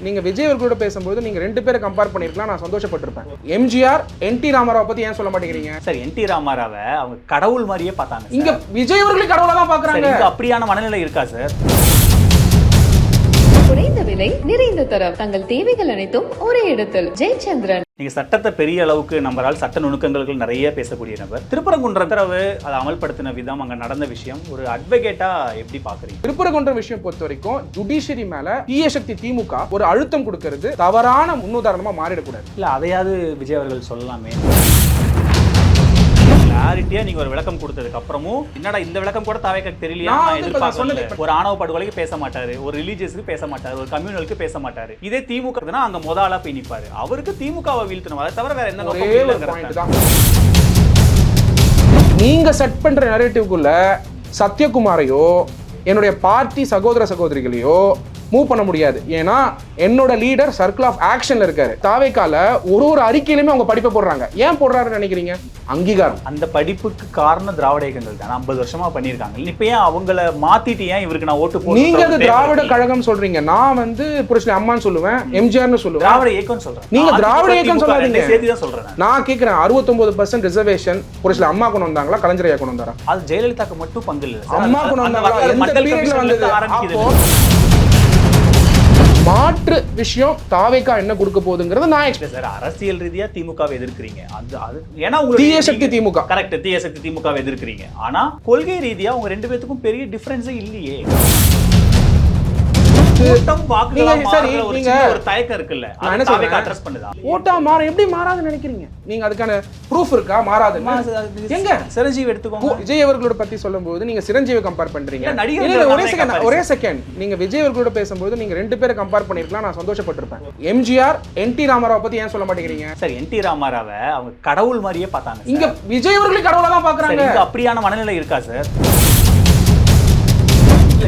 நீங்க விஜய் அவர்களோட பேசும்போது நீங்க ரெண்டு பேரை கம்பேர் பண்ணிருக்கலாம், நான் சந்தோஷப்பட்டிருப்பேன். எம்ஜிஆர் என்டி ராமாராவை பத்தி ஏன் சொல்ல மாட்டேங்கிறீங்க? சார், என்டி ராமாராவை அவங்க கடவுள் மாதிரியே பார்த்தாங்க. இங்க விஜய் அவர்களும் கடவுளா தான் பாக்குறாங்க. அப்படியான மனநிலை இருக்கா சார்? குறைந்த விலை நிறைந்த தரம், தங்கள் தேவைகள் அனைத்தும் ஒரே இடத்தில். ஜெயச்சந்திரன். நீங்க சட்டத்தை பெரிய அளவுக்கு நம்பரால் சட்ட நுணுக்கங்களுக்கு நிறைய பேசக்கூடிய நபர். திருப்பரங்குன்ற உத்தரவு அதை அமல்படுத்தின விதம், அங்க நடந்த விஷயம் ஒரு அட்வொகேட்டா எப்படி பாக்குறீங்க? திருப்பரங்குன்ற விஷயம் பொறுத்த வரைக்கும் ஜுடிஷியரி மேல தீய சக்தி திமுக ஒரு அழுத்தம் கொடுக்கிறது தவறான முன்னுதாரணமா மாறிடக்கூடாது. இல்ல, அதையாவது விஜய் அவர்கள் சொல்லலாமே. கிளாரிட்டியா நீங்க ஒரு விளக்கம் கொடுத்ததுக்கு அப்புறமும் என்னடா இந்த விளக்கம் கூட தாவேக்கு தெரியலையா? ஒரு ஆணவ படுகொலைக்கு பேச மாட்டாரு, ஒரு ரிலீஜியஸ்க்கு பேச மாட்டாரு, ஒரு கம்யூனலுக்கு பேச மாட்டாரு. இதே திமுக அங்க முதலா போய் நிப்பாரு. அவருக்கு திமுகவை வீழ்த்தணும், அதை தவிர வேற என்ன நோக்கம்? நீங்க செட் பண்ற நரேட்டிவ்க்குள்ள சத்யகுமாரையோ என்னுடைய பார்ட்டி சகோதர சகோதரிகளையோ மூவ் பண்ண முடியாது. ஏன்னா என்னோட லீடர் சர்க்கிள் ஆஃப் ஆக்ஷன்ல இருக்காரு. தாவேக்கால ஒரு அறிக்கையிலுமே அவங்க படிப்பை போடுறாங்க. ஏன் போடுறாருன்னு நினைக்கிறீங்க? அங்கீகாரம். அந்த படிப்புக்கு காரணம் திராவிட இயக்கங்கள் தான். 50 வருஷமா பண்ணிருக்காங்க. இப்ப ஏன் அவங்கள மாத்திட்டு ஏன் இவருக்கு நான் ஓட்டு போடுறேன்? நீங்க அது திராவிட கழகம் சொல்றீங்க, நான் புருஷன் அம்மான்னு சொல்லுவேன், எம்ஜிஆர்னு சொல்லுவேன். திராவிட இயக்கம் சொல்றேன். நீங்க திராவிட இயக்கம் சொல்லாதீங்க, சேர்த்து தான் சொல்றேன். நான் கேக்குறேன் 69% ரிசர்வேஷன் புருஷன் அம்மா கொண்டு வந்தாங்களா, கலைஞர் ஐயா கொண்டு வந்தாரா? அது ஜெயலலிதாக்கு மட்டும் பங்கு இல்ல. அம்மா கொண்டு வந்தாங்களா? எந்த பீரியட்ல வந்தது? மாற்று விஷயம் தாவேக்கா என்ன கொடுக்க போகுதுங்கிறது நான் எக்ஸ்பெக்ட் சார். அரசியல் ரீதியா திமுகவை எதிர்க்கிறீங்க, அது ஏன்னா தீய சக்தி திமுக கரெக்ட், தீய சக்தி திமுகவை எதிர்க்கிறீங்க. ஆனா கொள்கை ரீதியா உங்க ரெண்டு பேத்துக்கும் பெரிய டிஃபரன்ஸே இல்லையே. ஓட்டா மாற எப்படி மாறாதுன்னு நினைக்கிறீங்க? நீங்க அதுக்கான ப்ரூஃப் இருக்கா? மாறாது. எங்க சிரஞ்சீவி எடுத்துக்கோங்க. விஜய் அவர்களோட பத்தி சொல்லும்போது நீங்க சிரஞ்சீவி கம்பேர் பண்றீங்க. ஒரே செகண்ட், நீங்க விஜய் அவர்களோட பேசும்போது நீங்க ரெண்டு பேரை கம்பேர் பண்ணிருக்கலாம், நான் சந்தோஷப்பட்டிருப்பேன். எம்ஜிஆர் என்டி ராமாராவை பத்தி ஏன் சொல்ல மாட்டேங்கிறீங்க? சார், என்டி ராமாராவை அவங்க கடவுள் மாதிரியே பார்த்தாங்க. இங்க விஜய் அவர்களும் கடவுளா தான் பாக்குறாங்க. அப்படியான மனநிலை இருக்கா சார்?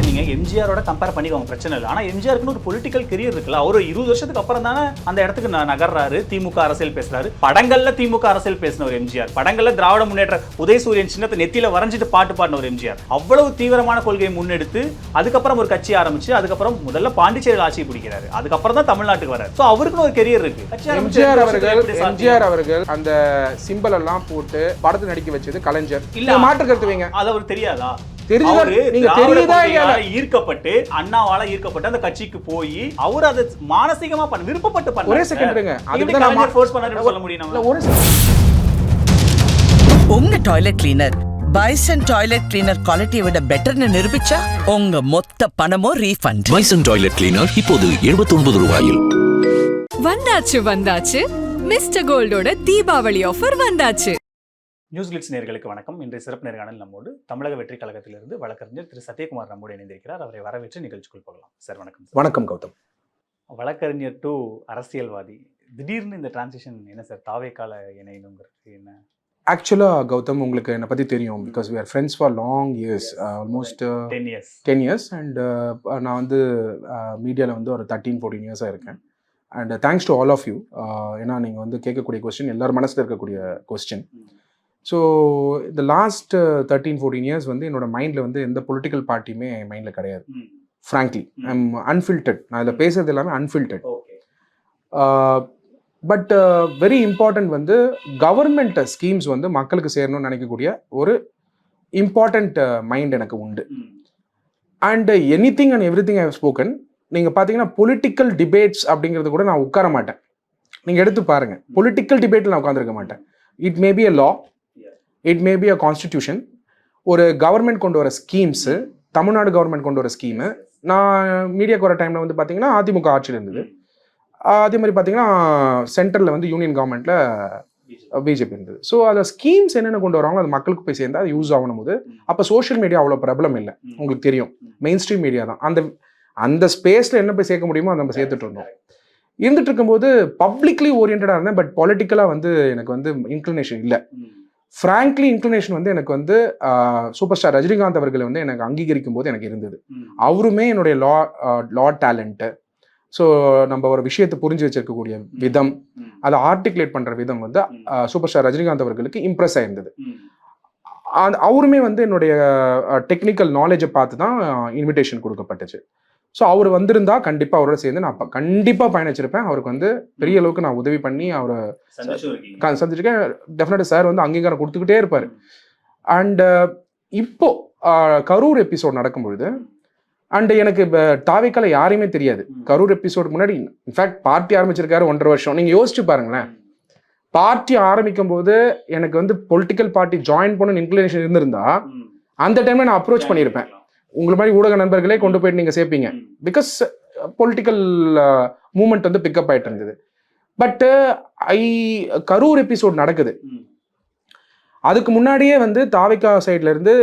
நீங்க எம்ஜிஆரோட கம்பேர் பண்ணிக்கோங்க, பிரச்சனை இல்லை. ஆனா எம்ஜிஆருக்கு ஒரு பொலிட்டிக்கல் கெரியர் இருக்குல்ல. அவர் 20 வருஷத்துக்கு அப்புறம் தானே அந்த இடத்துக்கு நகர்றாரு, திமுக அரசியல் பேசுறாரு. படங்கள்ல திமுக அரசியல் பேசின ஒரு எம்ஜிஆர், படங்கள்ல திராவிட முன்னேற்ற உதயசூரியன் சின்னத்தை நெத்தியில வரைஞ்சிட்டு பாட்டு பாடின ஒரு எம்ஜிஆர். அவ்வளவு தீவிரமான கொள்கையை முன்னெடுத்து அதுக்கப்புறம் ஒரு கட்சி ஆரம்பிச்சு அதுக்கப்புறம் முதல்ல பாண்டிச்சேரியில் ஆட்சி பிடிக்கிறாரு, அதுக்கப்புறம் தான் தமிழ்நாட்டுக்கு வராரு. சோ அவருக்கு ஒரு கெரியர் இருக்கு. எம்ஜிஆர் அவர்கள் அந்த சிம்பல் எல்லாம் போட்டு படத்தை நடிக்க வச்சது கலைஞர். இல்ல மாற்று கருத்து வைங்க, அது அவருக்கு தெரியாதா? ஈர்க்கப்பட்டு அண்ணாவால ஈர்க்கப்பட்டு அந்த கட்சிக்கு போய் அவர் அதை மானசீகமா விருப்பப்பட்டு பண்ண. ஒரே செகண்ட்ங்க, அதுதான் ஃபோர்ஸ் பண்ணாரு சொல்ல முடியும். உங்க toilet cleaner bison toilet cleaner குவாலிட்டியை விட பெட்டர்னு நிரூபிச்சா உங்க மொத்த பணமும் ரீஃபண்ட். பைசன் டாய்லெட் கிளீனர் இப்போது 79 ரூபாயில். வந்தாச்சு மிஸ்டர் கோல்டோட தீபாவளி ஆஃபர் வந்தாச்சு. நியூஸ் கிளிட்ஸ் நேயர்களுக்கு வணக்கம். இன்றைய சிறப்பு நேர்காணல் நம்மோடு தமிழக வெற்றி கழகத்திலிருந்து வழக்கறிஞர் திரு சத்யகுமார் நம்மோடு இணைந்திருக்கிறார். அவரை வரவேற்று நிகழ்ச்சிக்குள் போகலாம். சார் வணக்கம். வணக்கம் கௌதம். வழக்கறிஞர் டு அரசியல்வாதி, திடீர்னு இந்த டிரான்சிஷன் என்ன சார்? தாவேக்கால இணையணுங்கிறது என்ன? ஆக்சுவலா கௌதம், உங்களுக்கு என்னை பற்றி தெரியும். Because we are friends for long years, almost 10 years. And நான் மீடியாவில் ஒரு 13-14 இயர்ஸாக இருக்கேன். And thanks to all of you. ஏன்னா நீங்கள் கேட்கக்கூடிய கொஸ்டின் எல்லார் மனசில் இருக்கக்கூடிய கொஸ்டின். ஸோ இந்த லாஸ்ட் 13-14 இயர்ஸ் என்னோட மைண்டில் எந்த பொலிட்டிக்கல் பார்ட்டியுமே மைண்டில் கிடையாது. Frankly I am unfiltered. நான் இதில் பேசுறது எல்லாமே unfiltered. But very important government schemes மக்களுக்கு சேரணும்னு நினைக்கக்கூடிய ஒரு இம்பார்ட்டண்ட் மைண்ட் எனக்கு உண்டு. And anything and everything I have spoken. நீங்கள் பார்த்தீங்கன்னா பொலிட்டிக்கல் டிபேட்ஸ் அப்படிங்கிறது கூட நான் உட்கார மாட்டேன். நீங்கள் எடுத்து பாருங்கள், பொலிட்டிக்கல் டிபேட்டில் நான் உட்காந்துருக்க மாட்டேன். It may be a law, it may be a constitution. ஒரு கவர்மெண்ட் கொண்டு வர ஸ்கீம்ஸு, தமிழ்நாடு கவர்மெண்ட் கொண்டு வர ஸ்கீமு. நான் மீடியாவுக்கு வர டைமில் பார்த்தீங்கன்னா அதிமுக ஆட்சியில் இருந்தது. அதே மாதிரி பார்த்தீங்கன்னா சென்ட்ரலில் யூனியன் கவர்மெண்ட்டில் பிஜேபி இருந்தது. ஸோ அந்த ஸ்கீம்ஸ் என்னென்ன கொண்டு வராங்களோ அது மக்களுக்கு போய் சேர்ந்தால் அது யூஸ் ஆகணும் போது அப்போ சோஷியல் மீடியா அவ்வளோ பிரபலம் இல்லை. உங்களுக்கு தெரியும், மெயின் ஸ்ட்ரீம் மீடியா தான். அந்த ஸ்பேஸில் என்ன போய் சேர்க்க முடியுமோ அதை நம்ம சேர்த்துட்டு இருந்தோம். இருந்துட்டு இருக்கும்போது பப்ளிக்லி ஓரியன்டாக இருந்தேன். பட் பொலிட்டிக்கலாக எனக்கு இன்க்ளினேஷன் இல்லை. ஃப்ராங்க்லி இன்க்ளினேஷன் எனக்கு சூப்பர் ஸ்டார் ரஜினிகாந்த் அவர்களை எனக்கு அங்கீகரிக்கும் போது எனக்கு இருந்தது. அவருமே என்னுடைய லா டேலண்ட்டு. ஸோ நம்ம ஒரு விஷயத்தை புரிஞ்சு வச்சிருக்கக்கூடிய விதம், அதை ஆர்டிகுலேட் பண்ணுற விதம் சூப்பர் ஸ்டார் ரஜினிகாந்த் அவர்களுக்கு இம்ப்ரெஸ் ஆயிருந்தது. அவருமே என்னுடைய டெக்னிக்கல் நாலேஜை பார்த்து தான் இன்விடேஷன் கொடுக்கப்பட்டுச்சு. ஸோ அவர் வந்திருந்தா கண்டிப்பாக அவரோட சேர்ந்து நான் கண்டிப்பாக பயணிச்சிருப்பேன். அவருக்கு வந்து பெரிய அளவுக்கு நான் உதவி பண்ணி அவரை சந்திச்சிருக்கேன். டெஃபினட்டாக சார் வந்து அங்கீகாரம் கொடுத்துக்கிட்டே இருப்பார். அண்ட் இப்போ கரூர் எபிசோட் நடக்கும்பொழுது அண்ட் எனக்கு இப்போ தாவேக்கால யாரையுமே தெரியாது. கரூர் எபிசோடு முன்னாடி இன்ஃபேக்ட் பார்ட்டி ஆரம்பிச்சிருக்காரு 1.5 வருஷம். நீங்கள் யோசிச்சு பாருங்களேன், பார்ட்டி ஆரம்பிக்கும் போது எனக்கு வந்து பொலிட்டிக்கல் பார்ட்டி ஜாயின் பண்ணணும்னு இன்க்ளினேஷன் இருந்திருந்தா அந்த டைம்ல நான் அப்ரோச் பண்ணியிருப்பேன். உங்களை மாதிரி ஊடக நண்பர்களே கொண்டு போயிட்டு நீங்கள் சேர்ப்பீங்க. பிகாஸ் பொலிட்டிக்கல் மூமெண்ட் வந்து பிக்கப் ஆகிட்டு இருந்தது. பட்டு கரூர் எபிசோட் நடக்குது. அதுக்கு முன்னாடியே வந்து தாவேக்கா சைட்ல இருந்து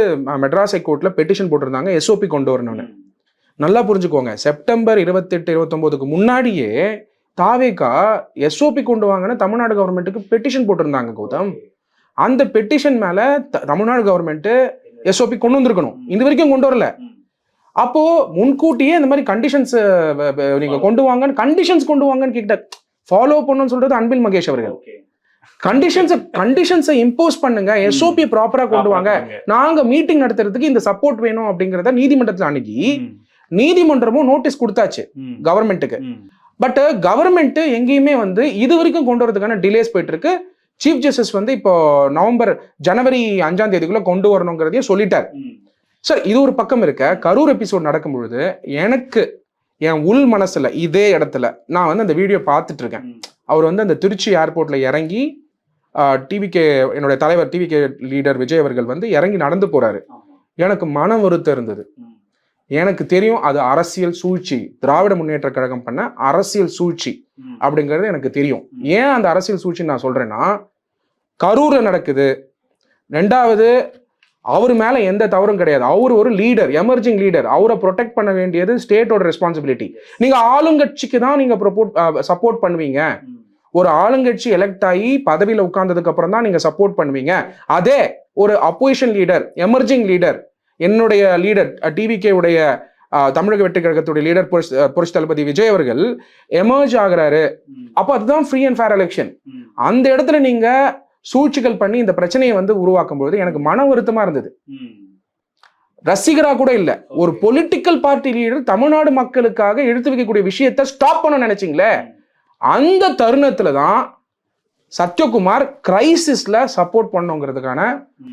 மெட்ராஸ் ஹைகோர்ட்ல பெட்டிஷன் போட்டிருந்தாங்க எஸ்ஓபி கொண்டு வரணும்னு. நல்லா புரிஞ்சுக்கோங்க, செப்டம்பர் 28, 29க்கு முன்னாடியே தாவேக்கா எஸ்ஓபி கொண்டு வாங்கன்னு தமிழ்நாடு கவர்மெண்ட்டுக்கு பெட்டிஷன் போட்டிருந்தாங்க கௌதம். அந்த பெட்டிஷன் மேல தமிழ்நாடு கவர்மெண்ட் எஸ்ஓபி கொண்டு வந்திருக்கணும், இது வரைக்கும் கொண்டு வரல. அப்போ முன்கூட்டியே இந்த மாதிரி கண்டிஷன்ஸ் நீங்க கொண்டு வாங்கன்னு கண்டிஷன்ஸ் கொண்டு வாங்கன்னு கிட்ட ஃபாலோ பண்ணணும்னு சொல்றது அன்பில் மகேஷ் அவர்கள். கண்டிஷன்ஸை இம்போஸ் பண்ணுங்க, எஸ்ஓபி ப்ராப்பரா கொண்டு வாங்க, நாங்க மீட்டிங் நடத்துறதுக்கு இந்த சப்போர்ட் வேணும் அப்படிங்கிறத நீதிமன்றத்தில் அணுகி நீதிமன்றமும் நோட்டீஸ் கொடுத்தாச்சு கவர்மெண்ட்டுக்கு. பட் கவர்மெண்ட் எங்கேயுமே வந்து இது வரைக்கும் கொண்டு வரதுக்கான டிலேஸ் போயிட்டு இருக்கு. சீஃப் ஜஸ்டிஸ் வந்து இப்போ ஜனவரி 5ஆம் தேதிக்குள்ள கொண்டு வரணுங்கிறதையும் சொல்லிட்டார். சார் இது ஒரு பக்கம் இருக்க, கரூர் எபிசோட் நடக்கும் பொழுது எனக்கு என் உள் மனசுல இதே இடத்துல நான் வந்து அந்த வீடியோ பார்த்துட்டு இருக்கேன். அவர் வந்து அந்த திருச்சி ஏர்போர்ட்ல இறங்கி டிவிகே என்னுடைய தலைவர் டிவிகே லீடர் விஜய் அவர்கள் வந்து இறங்கி நடந்து போறாரு. எனக்கு மன வருத்தம் இருந்தது. எனக்கு தெரியும் அது அரசியல் சூழ்ச்சி, திராவிட முன்னேற்ற கழகம் பண்ண அரசியல் சூழ்ச்சி அப்படிங்கிறது எனக்கு தெரியும். ஏன் அந்த அரசியல் சூழ்ச்சி நான் சொல்றேன்னா, கரூர்ல நடக்குது. 2வது, அவர் மேல எந்த தவறும் கிடையாது. அவர் ஒரு லீடர், எமர்ஜிங் லீடர். அவரை ப்ரொடெக்ட் பண்ண வேண்டியது ஸ்டேட்டோட ரெஸ்பான்சிபிலிட்டி. நீங்க ஆளுங்கட்சிக்கு தான் நீங்க சப்போர்ட் பண்ணுவீங்க. ஒரு ஆளுங்கட்சி எலெக்ட் ஆகி பதவியில உட்கார்ந்ததுக்கு அப்புறம் தான் நீங்க சப்போர்ட் பண்ணுவீங்க. அதே ஒரு அப்போசிஷன் லீடர், எமர்ஜிங் லீடர், என்னுடைய லீடர் டிவிகே உடைய தமிழக வெற்றி கழகத்துடைய லீடர் புரட்சி தளபதி விஜய் அவர்கள் எமர்ஜ் ஆகுறாரு. அப்போ அதுதான் ஃப்ரீ அண்ட் ஃபேர் எலெக்ஷன். அந்த இடத்துல நீங்க சூழ்ச்சிகள் பண்ணி இந்த பிரச்சனையை வந்து உருவாக்கும் பொழுது எனக்கு மன வருத்தமா இருந்தது. ரசிகரா கூட இல்ல, ஒரு பொலிட்டிக்கல் பார்ட்டி லீடர் தமிழ்நாடு மக்களுக்காக எடுத்து வைக்கக்கூடிய விஷயத்தை ஸ்டாப் பண்ண நினைச்சீங்களே, அந்த தருணத்துல தான் சத்யகுமார் கிரைசிஸ்ல சப்போர்ட் பண்ணுங்கிறதுக்கான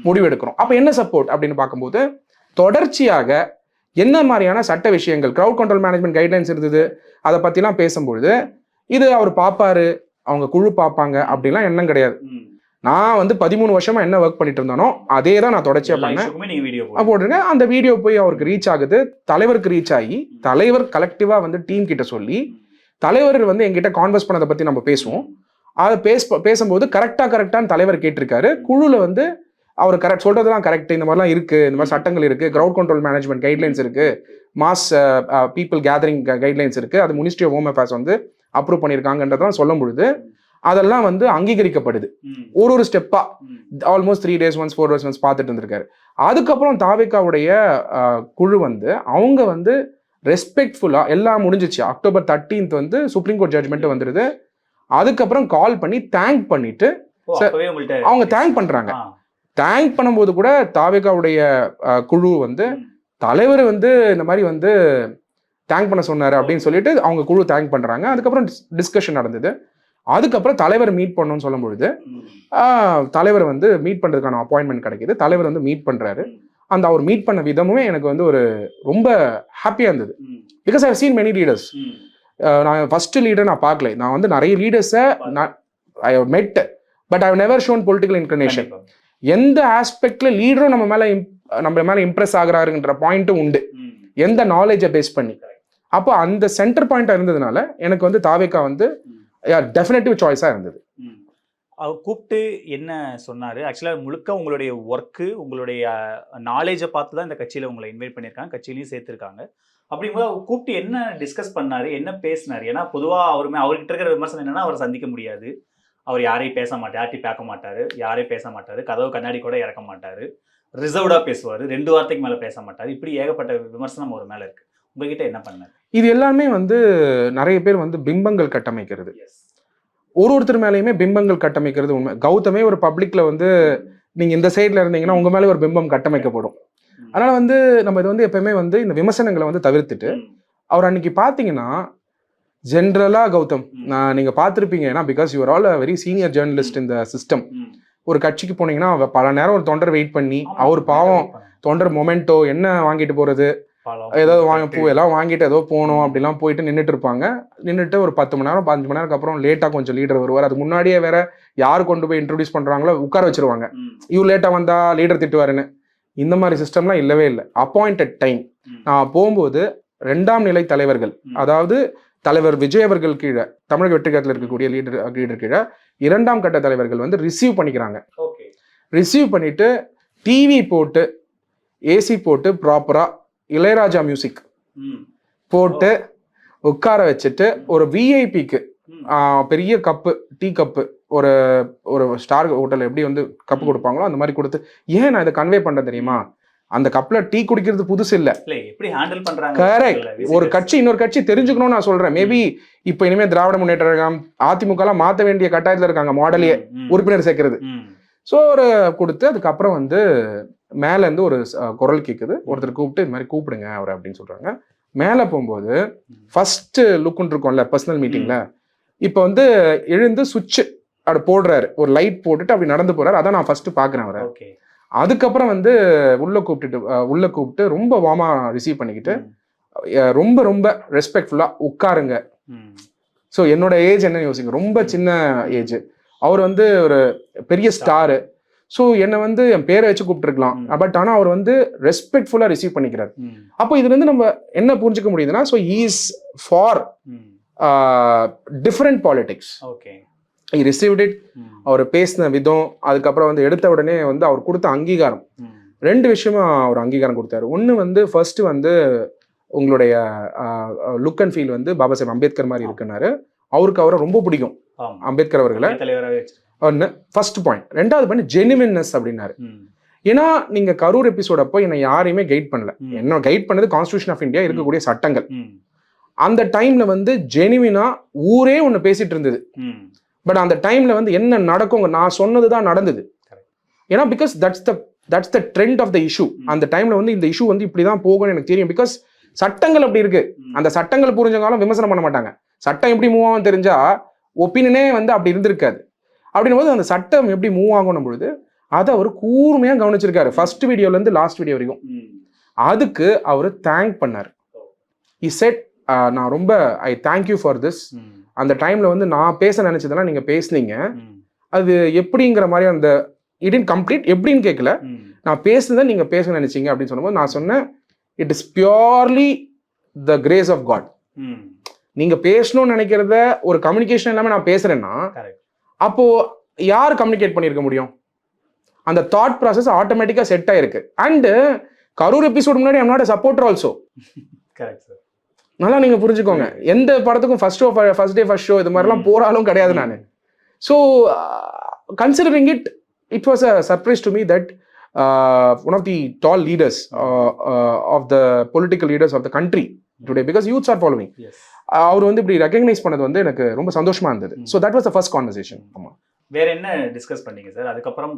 முடிவு எடுக்கிறோம். அப்ப என்ன சப்போர்ட் அப்படின்னு பார்க்கும்போது தொடர்ச்சியாக என்ன மாதிரியான சட்ட விஷயங்கள், கிரவுட் கண்ட்ரோல் மேனேஜ்மெண்ட் கைட்லைன்ஸ் இருந்தது, அதை பத்திலாம் பேசும்பொழுது இது அவர் பார்ப்பாரு, அவங்க குழு பார்ப்பாங்க அப்படிலாம் எண்ணம் கிடையாது. நான் வந்து 13 வருஷமா என்ன ஒர்க் பண்ணிட்டு இருந்தானோ அதே தான் நான் தொடர்ச்சியா பண்ணேன் போட்டிருக்கேன். அந்த வீடியோ போய் அவருக்கு ரீச் ஆகுது, தலைவருக்கு ரீச் ஆகி தலைவர் கலெக்டிவா வந்து டீம் கிட்ட சொல்லி தலைவர் வந்து எங்கிட்ட கான்வர்ஸ் பண்ணதை பத்தி நம்ம பேசுவோம். அதை பேசும்போது கரெக்டான்னு தலைவர் கேட்டிருக்காரு. குழுல வந்து அவர் கரெக்ட் சொல்றதுலாம் கரெக்ட், இந்த மாதிரிலாம் இருக்கு, இந்த மாதிரி சட்டங்கள் இருக்கு, கிரவுட் கண்ட்ரோல் மேனேஜ்மெண்ட் கைட்லைன்ஸ் இருக்கு, மாஸ் பீப்புள் கேதரிங் கைட்லைன்ஸ் இருக்கு, அது மினிஸ்ட்ரி ஆஃப் ஹோம் அஃபேர்ஸ் வந்து அப்ரூவ் பண்ணியிருக்காங்கன்றதான் சொல்லும் பொழுது அதெல்லாம் வந்து அங்கீகரிக்கப்படுது. ஒரு ஸ்டெப்பா almost 3 days once 4 days once பார்த்துட்டு இருந்திருக்காரு. அதுக்கப்புறம் தாவேக்காவுடைய குழு வந்து அவங்க வந்து ரெஸ்பெக்ட்ஃபுல்லா எல்லாம் முடிஞ்சிச்சு. அக்டோபர் 13th வந்து சுப்ரீம் கோர்ட் ஜட்ஜ்மெண்ட் வந்துருது. அதுக்கப்புறம் கால் பண்ணி தேங்க் பண்ணிட்டு அவங்க தேங்க் பண்றாங்க. தேங்க் பண்ணும்போது கூட தாவேக்காவுடைய குழு வந்து தலைவர் வந்து இந்த மாதிரி வந்து தேங்க் பண்ண சொன்னாரு அப்படின்னு சொல்லிட்டு அவங்க குழு தேங்க் பண்றாங்க. அதுக்கப்புறம் டிஸ்கஷன் நடந்தது. அதுக்கப்புறம் தலைவர் மீட் பண்ணணும்னு சொல்லும் பொழுது தலைவர் வந்து மீட் பண்றதுக்கான அப்பாயின்மெண்ட் கிடைக்குது. தலைவர் வந்து மீட் பண்றாரு. அந்த அவர் மீட் பண்ண விதமுமே எனக்கு வந்து ஒரு ரொம்ப ஹாப்பியா இருந்தது. Because I have seen many leaders. நான் ஃபர்ஸ்ட் லீடர் நான் பார்க்கல. நான் வந்து நிறைய லீடர்ஸை I have met, but I have never shown political inclination. எந்த ஆஸ்பெக்ட்ல லீடரும் நம்ம மேல இம்ப்ரெஸ் ஆகுறாருன்ற பாயிண்ட்டும் உண்டு, எந்த நாலேஜை பேஸ் பண்ணி. அப்போ அந்த சென்டர் பாயிண்டா இருந்ததுனால எனக்கு வந்து தாவேக்கா வந்து டெஃபினட்டிவ் சாய்ஸா இருந்தது. அவர் கூப்பிட்டு என்ன சொன்னாரு? ஆக்சுவலாக முழுக்க உங்களுடைய ஒர்க்கு, உங்களுடைய நாலேஜை பார்த்து தான் இந்த கட்சியில் உங்களை இன்வைட் பண்ணியிருக்காங்க, கட்சியிலையும் சேர்த்துருக்காங்க. அப்படிங்கும்போது அவர் கூப்பிட்டு என்ன டிஸ்கஸ் பண்ணாரு, என்ன பேசினாரு? ஏன்னா பொதுவாக அவர்கிட்ட இருக்கிற விமர்சனம் என்னன்னா, அவரை சந்திக்க முடியாது, அவர் யாரையும் பேச மாட்டார், யார்ட்டையும் பார்க்க மாட்டார், யாரையும் பேச மாட்டார், கதவு கண்ணாடி கூட இறக்க மாட்டார், ரிசர்வ்டாக பேசுவார், 2 வார்த்தைக்கு மேலே பேச மாட்டார். இப்படி ஏகப்பட்ட விமர்சனம் அவர் மேலே இருக்கு. உங்ககிட்ட என்ன பண்ணாரு? இது எல்லாமே வந்து நிறைய பேர் வந்து பிம்பங்கள் கட்டமைக்கிறது. ஒருத்தர் மேலேயுமே பிம்பங்கள் கட்டமைக்கிறது உண்மை. கௌதமே ஒரு பப்ளிக்ல வந்து நீங்க இந்த சைட்ல இருந்தீங்கன்னா உங்க மேலே ஒரு பிம்பம் கட்டமைக்கப்படும். அதனால வந்து நம்ம இது வந்து எப்பவுமே வந்து இந்த விமர்சனங்களை வந்து தவிர்த்துட்டு அவர் அன்னைக்கு பார்த்தீங்கன்னா ஜென்ரலா கௌதம் நீங்க பார்த்துருப்பீங்க, ஏன்னா because you are all a very senior journalist இந்த சிஸ்டம். ஒரு கட்சிக்கு போனீங்கன்னா பல நேரம் ஒரு தொண்டர் வெயிட் பண்ணி அவர் பாவம் தொண்டர் மொமெண்டோ என்ன வாங்கிட்டு போறது, ஏதோ பூ எல்லாம் வாங்கிட்டு ஏதோ போகணும் அப்படிலாம் போயிட்டு நின்றுட்டு இருப்பாங்க. நின்றுட்டு ஒரு 10 மணி நேரம் 5 மணி நேரம் அப்புறம் லேட்டா கொஞ்சம் லீடர் வருவார். அது முன்னாடியே வேற யார் கொண்டு போய் இன்ட்ரோடியூஸ் பண்றாங்களோ உட்கார வச்சிருவாங்க. இவ் லேட்டா வந்தா லீடர் திட்டுவாருன்னு. இந்த மாதிரி சிஸ்டம்லாம் இல்லவே இல்லை. Appointed time. நான் போகும்போது 2ஆம் நிலை தலைவர்கள், அதாவது தலைவர் விஜய் அவர்கள் கீழே தமிழக வெற்றி கழகத்தில் இருக்கக்கூடிய லீடர் கீழே 2ஆம் கட்ட தலைவர்கள் வந்து ரிசீவ் பண்ணிக்கிறாங்க. ரிசீவ் பண்ணிட்டு டிவி போட்டு ஏசி போட்டு ப்ராப்பரா இளையராஜா மியூசிக் போட்டு உட்கார வச்சுட்டு ஒரு விஐபிக்கு பெரிய கப்பு, டீ கப்பு, ஒரு ஒரு ஸ்டார் ஹோட்டல் எப்படி வந்து கப்பு கொடுப்பாங்களோ அந்த மாதிரி கொடுத்து, ஏன் நான் இதை கன்வே பண்றேன் தெரியுமா, அந்த கப்ல டீ குடிக்கிறது புதுசு இல்ல. கரெக்ட். ஒரு கட்சி இன்னொரு கட்சி தெரிஞ்சுக்கணும்னு நான் சொல்றேன். மேபி இப்ப இனிமே திராவிட முன்னேற்ற கழகம் அதிமுக எல்லாம் மாத்த வேண்டிய கட்டாயத்துல இருக்காங்க, மாடலையே உறுப்பினர் சேர்க்கறது. ஸோ ஒரு கொடுத்து அதுக்கப்புறம் வந்து மேல இருந்து ஒரு குரல் கேட்குது, ஒருத்தர் கூப்பிட்டு இது மாதிரி கூப்பிடுங்க அவர் அப்படின்னு சொல்றாங்க. மேல போகும்போது ஃபர்ஸ்ட் லுக்குன்னு இருக்கும்ல பர்சனல் மீட்டிங்ல, இப்ப வந்து எழுந்து சுவிட்ச் அப்படி போடுறாரு, ஒரு லைட் போட்டுட்டு அப்படி நடந்து போறாரு. அதான் நான் ஃபர்ஸ்ட் பாக்குறேன் அவரை. அதுக்கப்புறம் வந்து உள்ள கூப்பிட்டு ரொம்ப வார்மா ரிசீவ் பண்ணிக்கிட்டு ரொம்ப ரொம்ப ரெஸ்பெக்ட்ஃபுல்லா உட்காருங்க. ஸோ என்னோட ஏஜ் என்ன யோசிங்க, ரொம்ப சின்ன ஏஜ். அவர் வந்து ஒரு பெரிய ஸ்டாரு. ஸோ என்னை வந்து என் பேரை வச்சு கூப்பிட்டுருக்கலாம், பட் ஆனால் அவர் வந்து ரெஸ்பெக்ட்ஃபுல்லா ரிசீவ் பண்ணிக்கிறார். அப்போ இதுல இருந்து நம்ம என்ன புரிஞ்சுக்க முடியுதுன்னா, so he is far different politics. he received it. அவர் பேசின விதம், அதுக்கப்புறம் வந்து எடுத்த உடனே வந்து அவர் கொடுத்த அங்கீகாரம், 2 விஷயமா அவர் அங்கீகாரம் கொடுத்தாரு. ஒன்று வந்து ஃபர்ஸ்ட் வந்து உங்களுடைய லுக் அண்ட் ஃபீல் வந்து பாபா சாஹேப் அம்பேத்கர் மாதிரி இருக்குன்னாரு. அவருக்கு அவரை ரொம்ப பிடிக்கும், அம்பேத்கர் அவர்களை. ஒன்று ஃபர்ஸ்ட் பாயிண்ட். 2வது பாயிண்ட் ஜெனுவின்னஸ் அப்படின்னாரு. ஏன்னா நீங்க கரூர் எபிசோட் அப்போ என்னை யாரையுமே கைட் பண்ணல. என்ன கைட் பண்ணது கான்ஸ்டிடியூஷன் ஆஃப் இந்தியா இருக்கக்கூடிய சட்டங்கள். அந்த டைம்ல வந்து ஜெனுவினா ஊரே ஒன்று பேசிட்டு இருந்தது. பட் அந்த டைம்ல வந்து என்ன நடக்கும், நான் சொன்னதுதான் நடந்தது. ஏன்னா because that's the trend of the issue. அந்த டைம்ல வந்து இந்த இஷ்யூ வந்து இப்படிதான் போகும்னு எனக்கு தெரியும். பிகாஸ் சட்டங்கள் அப்படி இருக்கு. அந்த சட்டங்கள் புரிஞ்சவங்களும் விமர்சனம் பண்ண மாட்டாங்க. சட்டம் எப்படி மூவ் ஆகும் தெரிஞ்சா ஒப்பீனியனே வந்து அப்படி இருந்திருக்காது. அப்படின்னும் போது அந்த சட்டம் எப்படி மூவ் ஆகணும் பொழுது அதை அவர் கூர்மையா கவனிச்சிருக்காரு, ஃபர்ஸ்ட் வீடியோல இருந்து லாஸ்ட் வீடியோ வரைக்கும். அதுக்கு அவர் தேங்க் பண்ணாரு. he said நான் ரொம்ப I thank you for this. அந்த டைம்ல வந்து நான் பேச நினைச்சதெல்லாம் நீங்க பேசுனீங்க, அது எப்படிங்கிற மாதிரி அந்த இட் கம்ப்ளீட் எப்படின்னு கேட்கல, நான் பேசுனதை நீங்க பேச நினைச்சீங்க அப்படின்னு சொல்லும்போது நான் சொன்னேன், it is purely the grace of God. நீங்க பேசணும்னு நினைக்கிறத ஒரு கம்யூனிகேஷன் இல்லாம நான் பேசுறேன்னா அப்போ யார் கம்யூனிகேட் பண்ணிருக்க முடியும்? அந்த தாட் ப்ராசஸ் ஆட்டோமேட்டிக்கா செட் ஆயிருக்கு. அண்ட் கரூர் எபிசோட் முன்னாடி I'm not a supporter also. நல்லா நீங்க புரிஞ்சுக்கோங்க, எந்த படத்துக்கும் ஃபர்ஸ்ட் டே ஃபர்ஸ்ட் ஷோ இது மாதிரிலாம் போறாலும் கிடையாது நான். So considering it was a surprise to me that one of the tall leaders of the political leaders of the country today, because youths are following, அவர் வந்து இப்படி ரெகக்னைஸ் பண்ணது வந்து எனக்கு ரொம்ப சந்தோஷமா இருந்தது. So that was the first conversation. ஆமா. வேற என்ன டிஸ்கஸ் பண்ணீங்க சார்? அதுக்கப்புறம்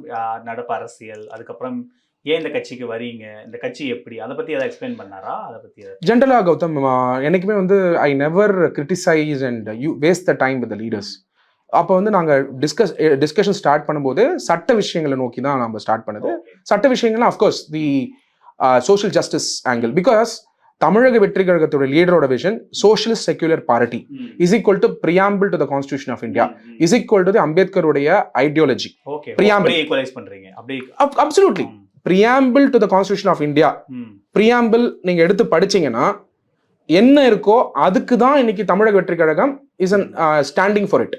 நடப்பு அரசியல், அதுக்கப்புறம் ஏன் இந்த கட்சிக்கு வரீங்க, இந்த கட்சி எப்படி, அதை பத்தி ஏதாவது எக்ஸ்பிளைன் பண்ணாரா? அதை பத்தி ஜென்ரலா கௌதம், எனக்குமே வந்து I never criticise and you waste the time with the leaders. அப்போ வந்து நாங்கள் டிஸ்கஷன் ஸ்டார்ட் பண்ணும்போது சட்ட விஷயங்களை நோக்கி தான் நம்ம ஸ்டார்ட் பண்ணது. சட்ட விஷயங்கள்லாம் of course the social justice angle. Because தமிழக வெற்றி கழகத்தோட லீடரோட vision socialist secular party is equal to preamble to the constitution of India, is equal to the அம்பேத்கருடைய ஐடியாலஜி. பிரியாம்பிள் ஈக்குவலைஸ் பண்றீங்க அப்படி? Absolutely. Preamble to the constitution of India, preamble நீங்க எடுத்து படிச்சீங்கன்னா என்ன இருக்கோ அதுக்கு தான் இன்னைக்கு Tamilaga Vettri Kazhagam is an standing for it.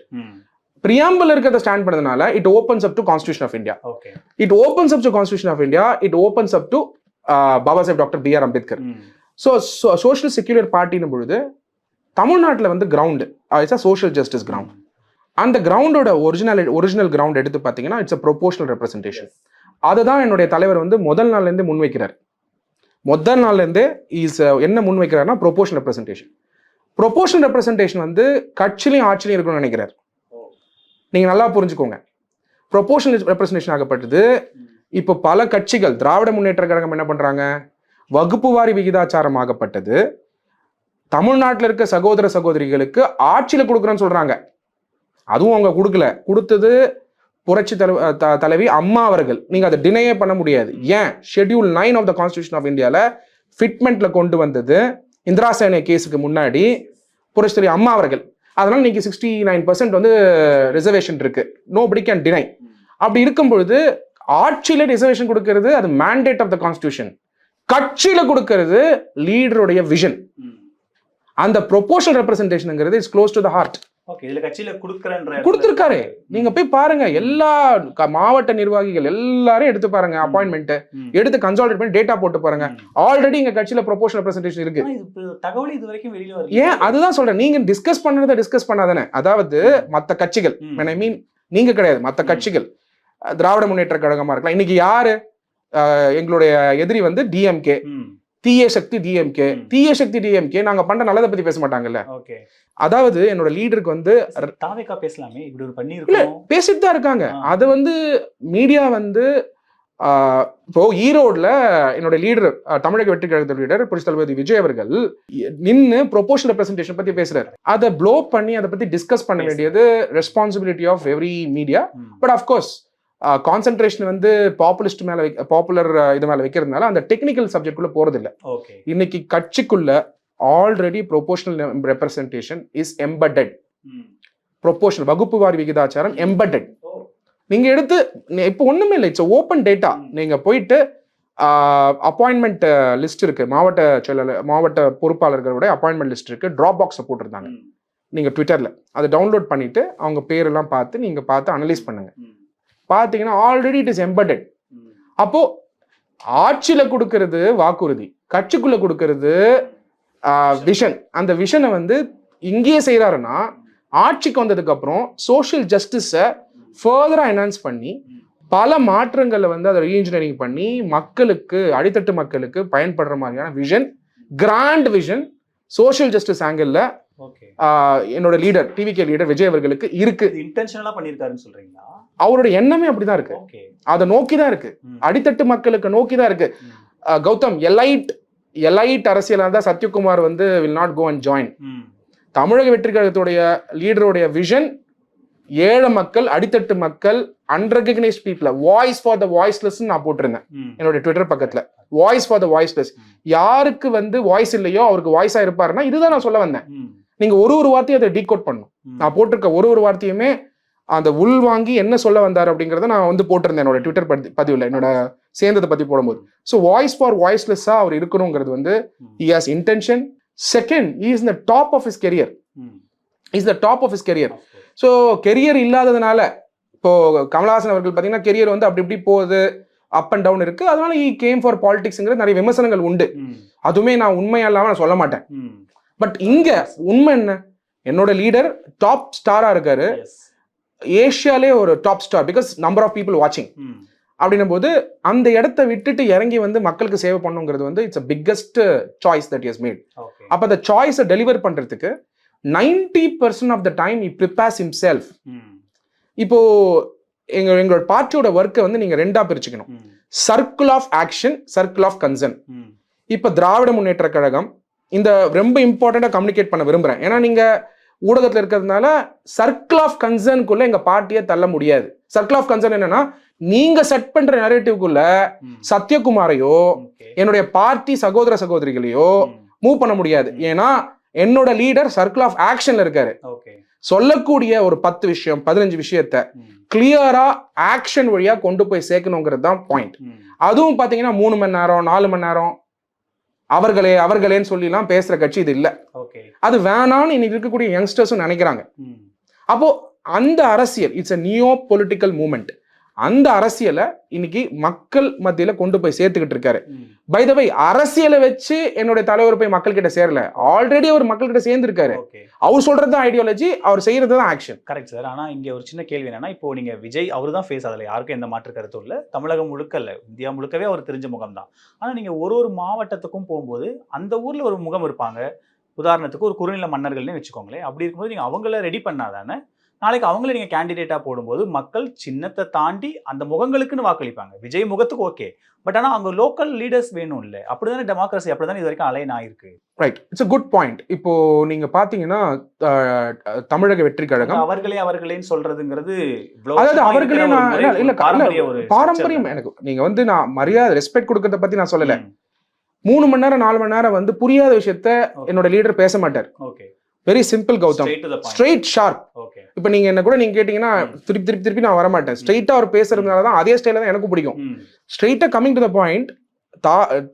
Preamble இருக்கிறத ஸ்டாண்ட் பண்ணதுனால it opens up to constitution of India. It opens up to constitution of India, it opens up to Baba Saheb doctor B.R. Ambedkar. So social secular பார்ட்டின் பொழுது தமிழ்நாட்டில் வந்து ground it's a social justice ground. அந்த கிரவுண்டோட original ground எடுத்து பார்த்தீங்கன்னா it's a proportional representation. அதை தான் என்னுடைய தலைவர் வந்து முதல் நாள்லேருந்தே முன்வைக்கிறார். முதல் நாள்லேருந்தே என்ன முன்வைக்கிறார்னா ப்ரொபோஷனல் ரெப்ரஸன்டேஷன். ப்ரொபோஷனல் ரெப்ரஸன்டேஷன் வந்து கட்சிலையும் ஆட்சிலையும் இருக்கணும்னு நினைக்கிறார். நீங்கள் நல்லா புரிஞ்சுக்கோங்க, ப்ரொபோஷனல் ரெப்ரஸன்டேஷன் ஆகப்பட்டது. இப்போ பல கட்சிகள், திராவிட முன்னேற்ற கழகம் என்ன பண்ணுறாங்க, வகுப்பு வாரி விகிதாச்சாரம் ஆகப்பட்டது. தமிழ்நாட்டில் இருக்க சகோதர சகோதரிகளுக்கு ஆட்சியில் கொடுக்குறேன்னு சொல்றாங்க. அதுவும் அவங்க கொடுக்கல. கொடுத்தது புரட்சி தலைவி அம்மா அவர்கள். நீங்க அதை டினையே பண்ண முடியாது. ஏன் schedule 9 of the constitution of இந்தியால ஃபிட்மெண்ட்ல கொண்டு வந்தது இந்திரா சேனை கேஸுக்கு முன்னாடி புரட்சி தலைவி அம்மா அவர்கள். அதனால நீங்க 69% வந்து ரிசர்வேஷன் இருக்கு. Nobody can deny. அப்படி இருக்கும் பொழுது ஆட்சியில ரிசர்வேஷன் கொடுக்கிறது அது மேண்டேட் ஆஃப் த கான்ஸ்டிடியூஷன். கட்சியில கொடுக்கிறது லீடருடைய விஷன். அந்த ப்ரொபோர்ஷனல் ரெப்ரசன்டேஷன்ங்கிறது is close to the heart. Okay, இதுல கட்சியில கொடுத்திருக்காரு. நீங்க போய் பாருங்க, எல்லா மாவட்ட நிர்வாகிகள் எல்லாரும் எடுத்து பாருங்க, அப்பாயின்மெண்ட் எடுத்து கன்சாலிடேட் பண்ணி டேட்டா போட்டு பாருங்க. ஆல்ரெடி எங்க கட்சியில ப்ரொபோர்ஷனல் ரெப்ரசன்டேஷன் இருக்கு. தகவல் இது வரைக்கும் வெளியில வரல. ஏன் அதுதான் சொல்றேன், நீங்க டிஸ்கஸ் பண்ணதை டிஸ்கஸ் பண்ணாதானே. அதாவது மத்த கட்சிகள், ஐ மீன் நீங்க கிடையாது, மத்த கட்சிகள், திராவிட முன்னேற்ற கழகமா இருக்கலாம். இன்னைக்கு யாரு எங்களுடைய எதிரி வந்து டிஎம்கே, தீய சக்தி டிஎம்கே. தீய சக்தி டிஎம்கே நாங்க பண்ற நல்லதை பத்தி பேச மாட்டாங்கல்ல. அதாவது என்னோட லீடருக்கு வந்து பேசலாமே, இப்படி ஒரு பண்ணி இல்ல பேசிட்டு தான் இருக்காங்க. அது வந்து மீடியா வந்து இப்போ ஈரோடுல என்னோட லீடர், தமிழக வெற்றி கழகத்தோட லீடர் புரட்சி தளபதி விஜய் அவர்கள் நின்னு ப்ரொபோஷனல் ரெப்ரசன்டேஷன் பத்தி பேசுறாரு. அதை ப்ளோ பண்ணி அதை பத்தி டிஸ்கஸ் பண்ண வேண்டியது responsibility of every media. But of course concentration வந்து பாப்புலிஸ்ட் மேல, பாப்புலர் இது மேல வைக்கிறதுனால அந்த டெக்னிக்கல் சப்ஜெக்ட் குள்ள போறது இல்ல. இன்னைக்கு கட்சிக்குள்ள already proportional representation is embedded. Proportional வகுப்பு வாரி விகிதாச்சாரம் எம்பெடட். நீங்க எடுத்து இப்போ ஒண்ணுமே இல்லை, இட்ஸ் ஓப்பன் டேட்டா. நீங்க போயிட்டு அப்பாயின்மெண்ட் லிஸ்ட் இருக்கு, மாவட்ட செயலாளர் மாவட்ட பொறுப்பாளர்களுடைய அப்பாயின்மெண்ட் லிஸ்ட் இருக்கு, டிராப் பாக்ஸ்ல போட்டிருந்தாங்க. நீங்க ட்விட்டர்ல அதை டவுன்லோட் பண்ணிட்டு அவங்க பேரெல்லாம் பார்த்து நீங்க பார்த்து அனலைஸ் பண்ணுங்க. பாத்தீங்கன்னா ஆல்ரெடி இட் இஸ் எம்பெடட். அப்போ ஆட்சியில கொடுக்கிறது வாக்குறுதி, கட்சிக்குள்ள கொடுக்கிறது விஷன். அந்த விஷனை வந்து இங்கேயே செய்யறாருன்னா ஆட்சிக்கு வந்ததுக்கு அப்புறம் சோஷியல் ஜஸ்டிஸை ஃபர்தரா என்ஹான்ஸ் பண்ணி பல மாற்றங்களை வந்து அதை ரீஇன்ஜினியரிங் பண்ணி மக்களுக்கு, அடித்தட்டு மக்களுக்கு பயன்படுற மாதிரியான vision, grand vision social justice angle என்னோட லீடர் டிவிகே லீடர் விஜய் அவர்களுக்கு இருக்கு. இன்டென்ஷனலா பண்ணிருக்காருன்னு சொல்றீங்களா? அவரோட எண்ணமே அப்படிதான் இருக்கு. அதை நோக்கிதான் இருக்கு, அடித்தட்டு மக்களுக்கு நோக்கிதான் இருக்கு. கௌதம், எலைட் அரசியலா தான் சத்யகுமார் வந்து will not go and join. தமிழக வெற்றி கழகத்துடைய லீடருடைய விஷன் ஏழை மக்கள், அடித்தட்டு மக்கள், unrecognised people, voice for the voiceless நான் போட்டிருந்தேன் என்னோட ட்விட்டர் பக்கத்துல. வாய்ஸ் ஃபார் த வாய்ஸ்லெஸ், யாருக்கு வந்து வாய்ஸ் இல்லையோ அவருக்கு வாய்ஸா இருப்பாருன்னா இதுதான் நான் சொல்ல வந்தேன். நீங்க ஒரு வார்த்தையை அதை டீகோட் பண்ணும். நான் போட்டிருக்க ஒரு வார்த்தையுமே அந்த உள் வாங்கி என்ன சொல்ல வந்தார் அப்படிங்கறத நான் வந்து போட்டிருந்தேன் என்னோட ட்விட்டர் பதிவுல, என்னோட சேர்ந்ததை பத்தி போடும்போது. ஸோ வாய்ஸ் ஃபார் வாய்ஸ்லெஸ்ஸா அவர் இருக்கணுங்கிறது வந்து he has intention. Second, he is in the top of his career. Is the top of his career. So career இல்லாததுனால இப்போ கமலஹாசன் அவர்கள் பார்த்தீங்கன்னா கெரியர் வந்து அப்படி இப்படி போகுது, அப் அண்ட் டவுன் இருக்கு. அதனால he came for politicsங்கிற நிறைய விமர்சனங்கள் உண்டு. அதுவுமே நான் உண்மையா இல்லாம நான் சொல்ல மாட்டேன். பட் இங்க உண்மை என்ன, என்னோட லீடர் டாப் ஸ்டாரா இருக்காரு, ஏஷியாலே ஒரு top star, because number of people வாட்சிங். அப்படின்னும் போது அந்த இடத்த விட்டுட்டு இறங்கி வந்து மக்களுக்கு சேவை பண்ணுங்கிறது வந்து it's biggest choice that is made. அப்ப அந்த சாய்ஸை டெலிவர் பண்றதுக்கு 90% of the time he prepares himself. இப்போ எங்களோட பார்ட்டியோட ஒர்க்கை வந்து நீங்க ரெண்டா பிரிச்சுக்கணும், circle of action, circle of concern. இப்ப திராவிட முன்னேற்ற கழகம் இந்த ரொம்ப இம்பார்ட்டண்டா கம்யூனிகேட் பண்ண விரும்புறேன். ஏன்னா நீங்க ஊடகத்துல இருக்கிறதுனால சர்க்கிள் ஆஃப் கன்சர்னுக்குள்ள எங்க பார்ட்டியை தள்ள முடியாது. சர்க்கிள் ஆஃப் கன்சர்ன் என்னன்னா, நீங்க செட் பண்ற நரேட்டிவ்க்குள்ள சத்யகுமாரையோ என்னுடைய பார்ட்டி சகோதர சகோதரிகளையோ மூவ் பண்ண முடியாது. ஏன்னா என்னோட லீடர் சர்க்கிள் ஆஃப் ஆக்ஷன்ல இருக்காரு. சொல்லக்கூடிய ஒரு 10 விஷயம் 15 விஷயத்த கிளியரா ஆக்ஷன் வழியா கொண்டு போய் சேர்க்கணுங்கிறது தான் பாயிண்ட். அதுவும் பாத்தீங்கன்னா 3 மணி நேரம் 4 மணி நேரம் அவர்களேன்னு சொல்லிலாம் பேசுற கட்சி இது இல்ல. அது வேணான்னு இன்னைக்கு இருக்கக்கூடிய யங்ஸ்டர்ஸும் நினைக்கிறாங்க. அப்போ அந்த அரசியல் it's a neo political movement. அந்த அரசியலை இன்னைக்கு மக்கள் மத்தியில கொண்டு போய் சேர்த்துக்கிட்டு இருக்காரு. பை த வே, அரசியலை வச்சு என்னுடைய தலைவர் போய் மக்கள் கிட்ட சேரல, ஆல்ரெடி அவர் மக்கள் கிட்ட சேர்ந்து இருக்காரு. அவர் சொல்றது ஐடியாலஜி, அவர் செய்யறது தான் ஆக்ஷன். Correct sir. ஆனா இங்க ஒரு சின்ன கேள்வி என்னன்னா, இப்போ நீங்க விஜய் அவரு தான் ஃபேஸ், அதுல யாருக்கும் எந்த மாற்று கருத்தும் இல்ல, தமிழகம் முழுக்க இல்ல, இந்தியா முழுக்கவே அவர் தெரிஞ்ச முகம் தான். ஆனா நீங்க ஒரு மாவட்டத்துக்கும் போகும்போது அந்த ஊர்ல ஒரு முகம் இருப்பாங்க. உதாரணத்துக்கு ஒரு குறுநில மன்னர்கள்னே வச்சுக்கோங்களேன். அப்படி இருக்கும்போது நீங்க அவங்கள ரெடி பண்ணாதானே நாளைக்கு அவங்கள நீங்க கேண்டிடேட்டா போடும்போது மக்கள் சின்னத்தை தாண்டி அந்த முகங்களுக்குன்னு வாக்களிப்பாங்க. விஜய் முகத்துக்கு ஓகே, பட் ஆனா அவங்க லோக்கல் லீடர்ஸ் வேணும் இல்ல? அப்படிதானே டெமோக்ரஸி, அப்படிதானே இது வரைக்கும் அலைன் ஆயிருக்கு. Right, it's a good point. இப்போ நீங்க பாத்தீங்கன்னா தமிழக வெற்றி கழகம் அவர்களேன்னு சொல்றதுங்கிறது அதாவது அவர்களே இல்ல பாரம்பரியம். பாரம்பரியம் எனக்கு நீங்க வந்து நான் மரியாதை ரெஸ்பெக்ட் கொடுக்கறத பத்தி நான் சொல்லல. 3 மணி நேரம் 4 மணி நேரம் வந்து புரியாத விஷயத்த என்னோட லீடர் பேச மாட்டார். Very simple Gautham, straight sharp. இப்ப நீங்க என்ன கூட நீங்க கேட்டீங்கன்னா திருப்பி நான் வரமாட்டேன். ஸ்ட்ரெயிட்டா அவர் பேசுறதுனாலதான் அதே ஸ்டைல தான் எனக்கு பிடிக்கும். ஸ்ட்ரெயிட்டா கமிங் டு த பாயிண்ட்,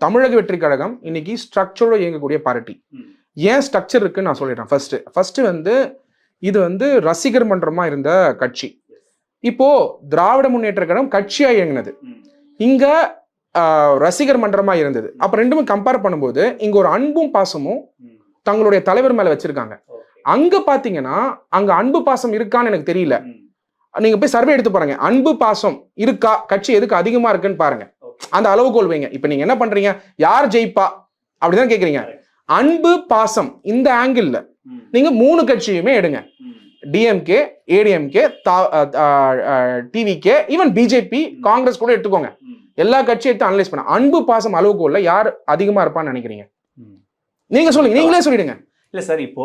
தமிழக வெற்றி கழகம் இன்னைக்கு ஸ்ட்ரக்சரோட இயங்கக்கூடிய பார்ட்டி. ஏன் ஸ்ட்ரக்சர் இருக்குன்னு நான் சொல்லிடுறேன். ஃபர்ஸ்ட் வந்து இது வந்து ரசிகர் மன்றமா இருந்த கட்சி. இப்போ திராவிட முன்னேற்ற கழகம் கட்சியா இயங்கினது, இங்க ரசிகர் மன்றமா இருந்தது. அப்ப ரெண்டுமே கம்பேர் பண்ணும்போது இங்க ஒரு அன்பும் பாசமும் தங்களுடைய தலைவர் மேல வச்சிருக்காங்க. அங்க பாத்தீங்கன்னா அங்க அன்பு பாசம் இருக்கான்னு எனக்கு தெரியல. நீங்க போய் சர்வே எடுத்து பாருங்க, அன்பு பாசம் இருக்கா, கட்சி எதுக்கு அதிகமா இருக்குன்னு பாருங்க, அந்த அளவுகோல் வைங்க. இப்ப நீங்க என்ன பண்றீங்க, யார் ஜெயிப்பா அப்படிதான் கேக்குறீங்க. அன்பு பாசம் இந்த ஆங்கிள் நீங்க 3 கட்சியுமே எடுங்க, DMK, ADMK, TVK, even BJP, Congress கூட எடுத்துக்கோங்க. எல்லா கட்சியும் எடுத்து அனலைஸ் பண்ண அன்பு பாசம் அளவுகோல்ல யார் அதிகமா இருப்பான்னு நினைக்கிறீங்க? நீங்க சொல்லுங்க, நீங்களே சொல்லிடுங்க. இல்ல சார், இப்போ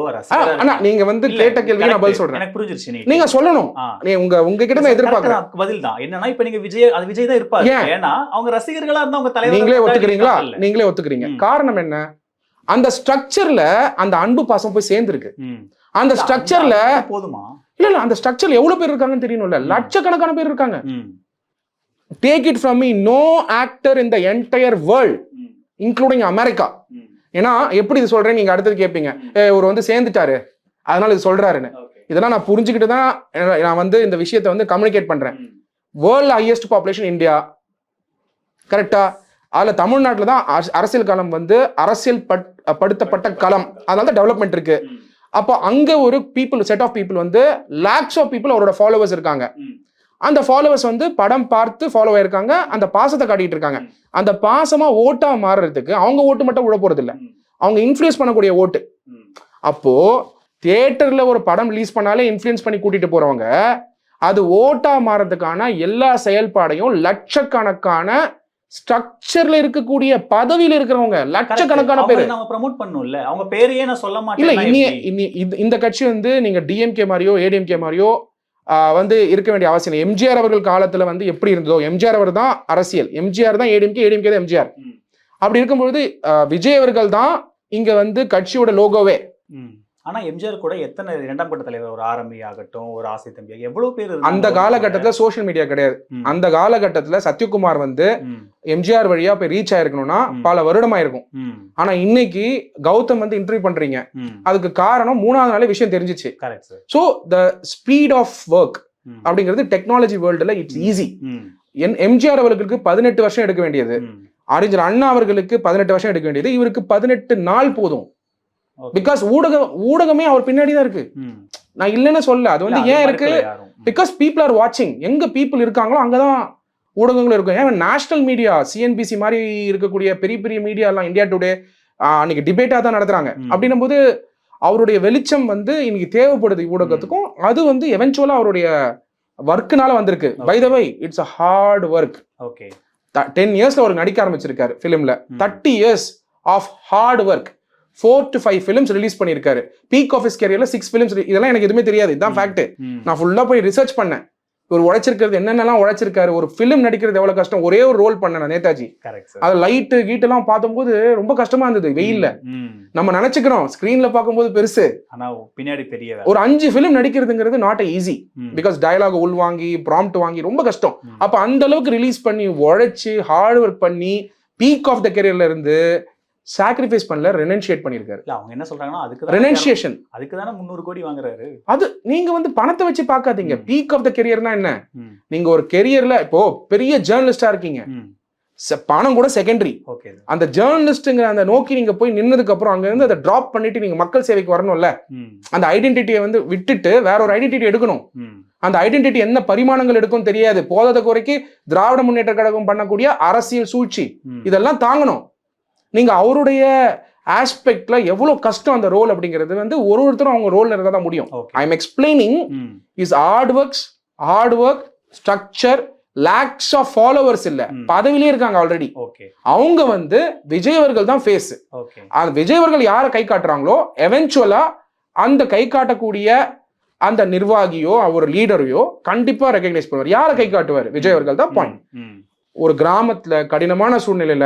நீங்க வந்து கேட்ட கேள்வி நான் பதில் சொல்றேன், எனக்கு புரிஞ்சிருச்சு. நீங்க சொல்லணும், உங்க கிட்ட நான் எதிர்பார்க்கிறேன் பதில் தான். என்னன்னா இப்ப நீங்க விஜய் தான் இருப்பாரு, ஏன்னா அவங்க ரசிகர்களா இருந்தா அவங்க தலைவர். நீங்களே ஒத்துக்கிறீங்களா? நீங்களே ஒத்துக்கிறீங்க. காரணம் என்ன? அந்த ஸ்ட்ரக்சர்ல அந்த அன்பு பாசம் போய் சேர்ந்துருக்கு. அந்த ஸ்ட்ரக்சர்ல போதுமா? இல்ல அந்த ஸ்ட்ரக்சர்ல எவ்வளவு பேர் இருக்காங்கன்னு தெரியணும்ல. லட்சக்கணக்கான பேர் இருக்காங்க. Take it from me, no actor in the entire world including America. ஏன்னா எப்படி இது சொல்றேன் நீங்க அடுத்தது கேட்பீங்க, இவர் வந்து சேர்ந்துட்டாரு அதனால இது சொல்றாருன்னு. இதெல்லாம் நான் புரிஞ்சுக்கிட்டு தான் நான் வந்து இந்த விஷயத்தை வந்து கம்யூனிகேட் பண்றேன். வேர்ல்ட் ஹையஸ்ட் பாப்புலேஷன் இந்தியா, கரெக்டா? அதுல தமிழ்நாட்டில் தான் அரசியல் களம் வந்து அரசியல் படுத்தப்பட்ட களம், அதனால தான் டெவலப்மெண்ட் இருக்கு. அப்போ அங்க ஒரு பீப்புள், செட் ஆஃப் பீப்புள் வந்து லேக்ஸ் ஆஃப் பீப்புள் அவரோட ஃபாலோவர்ஸ் இருக்காங்க. அந்த ஃபாலோவர்ஸ் வந்து படம் பார்த்து ஃபாலோ ஆயிருக்காங்க, அந்த பாசத்தை காட்டிட்டு இருக்காங்க. அந்த பாசமா ஓட்டா மாறுறதுக்கு அவங்க ஓட்டு மட்டும் விட போறது இல்லை, அவங்க இன்ஃப்ளூயன்ஸ் பண்ணக்கூடிய ஓட்டு. அப்போ தியேட்டர்ல ஒரு படம் ரிலீஸ் பண்ணாலே இன்ஃப்ளூயன்ஸ் பண்ணி கூட்டிட்டு போறவங்க அது ஓட்டா மாறதுக்கான எல்லா செயல்பாடையும் லட்சக்கணக்கான ஸ்ட்ரக்சர்ல இருக்கக்கூடிய பதவியில இருக்கிறவங்க லட்சக்கணக்கான பேர் நம்ம ப்ரோமோட் பண்ணணும்ல. அவங்க பேரையே நான் சொல்ல மாட்டேன். இல்ல இந்த கட்சி வந்து நீங்க டிஎம்கே மாதிரியோ ஏடிஎம்கே மாதிரியோ வந்து இருக்க வேண்டிய அவசியம் இல்லை. எம்ஜிஆர் அவர்கள் காலத்துல வந்து எப்படி இருந்ததோ, எம்ஜிஆர் அவர் தான் அரசியல், எம்ஜிஆர் தான் ஏடிஎம்கே, ஏடிஎம்கே தான் எம்ஜிஆர். அப்படி இருக்கும்பொழுது விஜய் அவர்கள் தான் இங்க வந்து கட்சியோட லோகோவே. ஆனா எம்ஜிஆர் கூட எத்தனை 2ஆம் கட்ட தலைவர், ஒரு ஆரம்பி ஆகட்டும், ஒரு ஆசை தம்பி, எவ்வளவு பேர் அந்த காலகட்டத்துல சோசியல் மீடியா கிடையாது. அந்த காலகட்டத்துல சத்யகுமார் வந்து எம்ஜிஆர் வழியா போய் ரீச் ஆயிருக்கணும்னா பல வருடமா இருக்கும். ஆனா இன்னைக்கு கௌதம் வந்து இன்டர்வியூ பண்றீங்க, அதுக்கு காரணம் 3ஆவது நாளே விஷயம் தெரிஞ்சிச்சு. So the speed of work அப்படிங்கிறது டெக்னாலஜி வேர்ல்டுல இட்ஸ் ஈஸி. எம்ஜிஆர் அவர்களுக்கு 18 வருஷம் எடுக்க வேண்டியது, அறிஞர் அண்ணா அவர்களுக்கு 18 வருஷம் எடுக்க வேண்டியது, இவருக்கு 18 நாள் போதும். பிகாஸ் ஊடகமே அவர் பின்னாடி தான் இருக்கு. நான் இல்லைன்னு சொல்ல, அது வந்து ஏன் இருக்கு, பிகாஸ் பீப்புள் ஆர் வாட்சிங். எங்க பீப்புள் இருக்காங்களோ அங்கதான் ஊடகங்களும் இருக்கும். ஏன் நேஷனல் மீடியா, சிஎன்பிசி மாதிரி இருக்கக்கூடிய பெரிய பெரிய மீடியா எல்லாம் இந்தியா டுடே அன்னைக்கு டிபேட்டா தான் நடத்துறாங்க. அப்படின்னும் போது அவருடைய வெளிச்சம் வந்து இன்னைக்கு தேவைப்படுது ஊடகத்துக்கும். அது வந்து எவென்ச்சுவலா அவருடைய ஒர்க்குனால வந்திருக்கு. By the way it's a hard work. 10 இயர்ஸ்ல அவர் நடிக்க ஆரம்பிச்சிருக்காரு பிலிம்ல. 30 years of hard work. 4 to 5 films release பண்ணிருக்காரு. பீக் ஆஃப் ஹிஸ் கேரியர்ல 6 ஃபிலிம்ஸ். இதெல்லாம் எனக்கு எதுவுமே தெரியாது, இதுதான் ஃபேக்ட். நான் ஃபுல்லா போய் ரிசர்ச் பண்ணேன். ஒரு உழைச்சிருக்கிறது என்னென்னலாம் உழைச்சிருக்காரு, ஒரு ஃபிலிம் நடிக்கிறது எவ்வளவு கஷ்டம். ஒரே ஒரு ரோல் பண்ணேன் நேதாஜி, அது லைட்டு கீட்டு எல்லாம் பார்க்கும்போது ரொம்ப கஷ்டமா இருந்தது வெயில்ல. நம்ம நினைச்சுக்கிறோம் ஸ்கிரீன்ல பார்க்கும்போது பெருசு, ஆனா பின்னாடி பெரிய ஒரு 5 ஃபிலிம் நடிக்கிறதுங்கிறது நாட் ஈஸி. பிகாஸ் டயலாக் உள் வாங்கி ப்ராம்ப்ட் வாங்கி ரொம்ப கஷ்டம். அப்ப அந்த அளவுக்கு ரிலீஸ் பண்ணி உழைச்சு ஹார்ட் ஒர்க் பண்ணி பீக் ஆஃப் த கெரியர்ல இருந்து சாக்ரிஃபைஸ் பண்ணல, ரெனன்ஷியேட் பண்ணிருக்காரு. அவங்க என்ன சொல்றாங்கன்னா அதுக்கு ரெனன்ஷியேஷன், அதுக்கு தான 300 கோடி வாங்குறாரு. அது நீங்க வந்து பணத்தை வச்சு பார்க்காதீங்க. பீக் ஆஃப் த கெரியர்னா என்ன, நீங்க ஒரு கெரியர்ல இப்போ பெரிய ஜேர்னலிஸ்டா இருக்கீங்க, பணம் கூட செகண்டரி. அந்த ஜேர்னலிஸ்ட்ங்கிற அந்த நோக்கி நீங்க போய் நின்னதுக்கு அப்புறம் அங்க இருந்து அதை டிராப் பண்ணிட்டு நீங்க மக்கள் சேவைக்கு வரணும்ல. அந்த ஐடென்டிட்டியை வந்து விட்டுட்டு வேற ஒரு ஐடென்டிட்டி எடுக்கணும். அந்த ஐடென்டிட்டி என்ன பரிமாணங்கள் எடுக்கும் தெரியாது. போதாத குறைக்கு திராவிட முன்னேற்ற கழகம் பண்ணக்கூடிய அரசியல் சூழ்ச்சி இதெல்லாம் தாங்கணும். நீங்க அவருடைய ஆஸ்பெக்ட்ல எவ்வளவு கஷ்டம் அந்த ரோல் அப்படிங்கிறது வந்து ஒருத்தரும் அவங்க ரோல்ல இருந்தா தான் முடியும். I am explaining is hard work structure, lakhs of followers இல்ல, பதவியிலே இருக்காங்க ஆல்ரெடி. அவங்க வந்து விஜய் அவர்கள் தான் ஃபேஸ். அந்த விஜய் அவர்கள் யாரை கை காட்டுறாங்களோ எவென்ச்சுவலா அந்த கை காட்டக்கூடிய அந்த நிர்வாகியோ ஒரு லீடரையோ கண்டிப்பா ரெகக்னைஸ் பண்ணுவார். யாரை கை காட்டுவார்? விஜய் அவர்கள் தான். பாயிண்ட். ஒரு கிராமத்துல கடினமான சூழ்நிலையில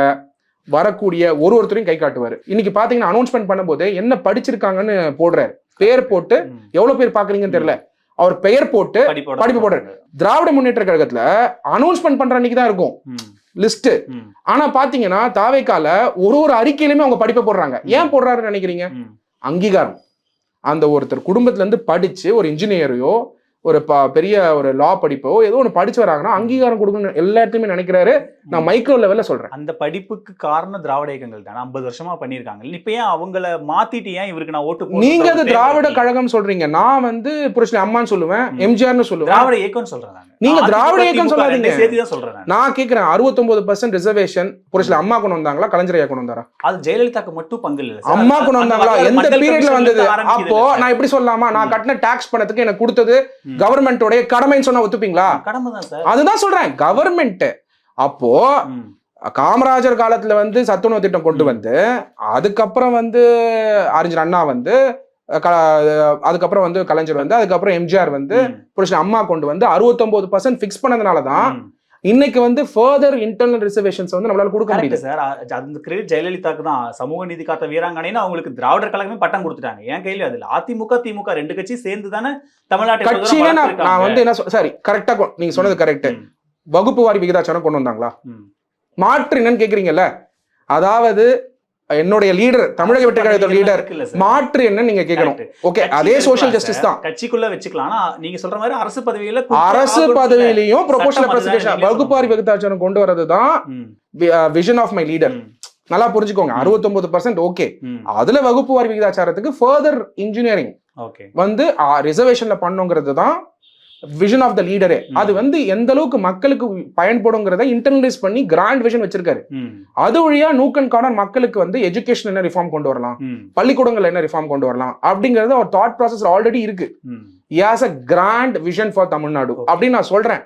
வரக்கூடிய ஒருத்தரையும் கை காட்டுவார். இன்னைக்கு பாத்தீங்கன்னா அனௌன்ஸ்மெண்ட் பண்ணும்போது என்ன படிச்சிருக்காங்கன்னு போடுறாரு, பேர் போட்டு எவ்வளவு பேர் பாக்குறீங்கன்னு தெரியல, அவர் பெயர் போட்டு படிப்பு போடுறாரு. திராவிட முன்னேற்ற கழகத்துல அனௌன்ஸ்மெண்ட் பண்ற அன்னைக்கு தான் இருக்கும் லிஸ்ட். ஆனா பாத்தீங்கன்னா தாவேக்கால ஒரு அறிக்கையிலுமே அவங்க படிப்பை போடுறாங்க. ஏன் போடுறாருன்னு நினைக்கிறீங்க? அங்கீகாரம். அந்த ஒருத்தர் குடும்பத்துல இருந்து படிச்சு ஒரு இன்ஜினியரையோ ஒரு பெரிய ஒரு லா படிப்போ ஏதோ ஒன்று படிச்சு வராங்கன்னா அங்கீகாரம் கொடுக்கணும் எல்லாத்தையுமே நினைக்கிறாரு. நான் மைக்ரோ லெவல்ல சொல்றேன். அந்த படிப்புக்கு காரணம் திராவிட இயக்கங்கள் தானே, 50 வருஷமா பண்ணியிருக்காங்க. இப்ப ஏன் அவங்கள மாத்திட்டு ஏன் இவருக்கு நான் ஓட்டு? நீங்க அது திராவிட கழகம் சொல்றீங்க, நான் வந்து புரட்சி அம்மான்னு சொல்லுவேன், எம்ஜிஆர்னு சொல்லுவேன். திராவிட இயக்கம் சொல்றேன். நீங்க திராவிட இயக்கம் சொல்லாதீங்க. சொல்றேன். நான் கேக்குறேன் 69% ரிசர்வேஷன் புரட்சில அம்மா கொண்டு வந்தாங்களா, கலைஞர் ஐயா கொண்டு வந்தாரா? அது ஜெயலலிதாக்கு மட்டும் பங்கு இல்ல. அம்மா கொண்டு வந்தாங்களா? எந்த பீரியட்ல வந்தது? அப்போ நான் எப்படி சொல்லலாமா, நான் கட்டின டாக்ஸ் பணத்துக்கு எனக்கு கொடுத்தது கவர்மெண்டோட கடமைன்னு சொன்னா ஒத்துப்பீங்களா? கடமைதான் சார். அதுதான் சொல்றேன், கவர்மெண்ட். அப்போ காமராஜர் காலத்துல வந்து சத்துணவு திட்டம் கொண்டு வந்து அதுக்கப்புறம் வந்து அறிஞர் அண்ணா வந்து அதுக்கப்புறம் வந்து கலைஞர் வந்து அதுக்கப்புறம் எம்ஜிஆர் வந்து புரட்சி அம்மா கொண்டு வந்து 69% ஃபிக்ஸ் பண்ணதுனாலதான் இன்னைக்கு வந்து ஃபர்தர் இன்டர்னல் ரிசர்வேஷன்ஸ் வந்து நம்மளால கொடுக்க முடியல சார். அந்த கிரெடிட் ஜெயலலிதாக்கு தான். சமூக நீதி காத்த வீராங்கனைன்னு அவங்களுக்கு திராவிடர் கழகமே பட்டம் கொடுத்துட்டாங்க. ஏன் கையில அதுல அதிமுக திமுக ரெண்டு கட்சி சேர்ந்து தானே தமிழ்நாட்டு கட்சியில நான் வந்து என்ன சரி கரெக்டா நீங்க சொன்னது கரெக்ட். வகுப்பு வாரி விகிதாச்சாரம் கொண்டு வந்தாங்களா? மாற்று என்னன்னு கேக்குறீங்கல்ல, அதாவது என்னுடைய லீடர் தமிழக வெற்றி கழகத்தோட லீடர் மாற்று என்ன நீங்க கேட்கணும். ஓகே, அதே சோஷியல் ஜஸ்டிஸ் தான் கட்சிக்குள்ள வச்சுக்கலாம். ஆனா நீங்க சொல்ற மாதிரி அரசு பதவியிலையும் ப்ரொபோஷனல் ரெப்ரசன்டேஷன் வகுப்பாரி விகிதாச்சாரம் கொண்டு வரதுதான் விஷன் ஆஃப் மை லீடர். நல்லா புரிஞ்சுக்கோங்க. 69% ஓகே, அதுல வகுப்பு வாரி விகிதாச்சாரத்துக்கு ஃபர்தர் இன்ஜினியரிங் வந்து ரிசர்வேஷன்ல பண்ணுங்கிறது தான் விஷன் ஆஃப் த லீடரே. அது வந்து எந்த அளவுக்கு மக்களுக்கு பயன்படுங்கிறத இன்டர்னலைஸ் பண்ணி கிராண்ட் விஷன் வச்சிருக்காரு. அது வழியா நூக்கன் கார்னர் மக்களுக்கு வந்து எஜுகேஷன் என்ன ரிஃபார்ம் கொண்டு வரலாம், பள்ளிக்கூடங்கள் என்ன ரிஃபார்ம் கொண்டு வரலாம் அப்படிங்கறது ஒரு தாட் ப்ராசஸ் ஆல்ரெடி இருக்கு. யாஸ் அ கிராண்ட் விஷன் ஃபார் தமிழ்நாடு அப்படின்னு நான் சொல்றேன்.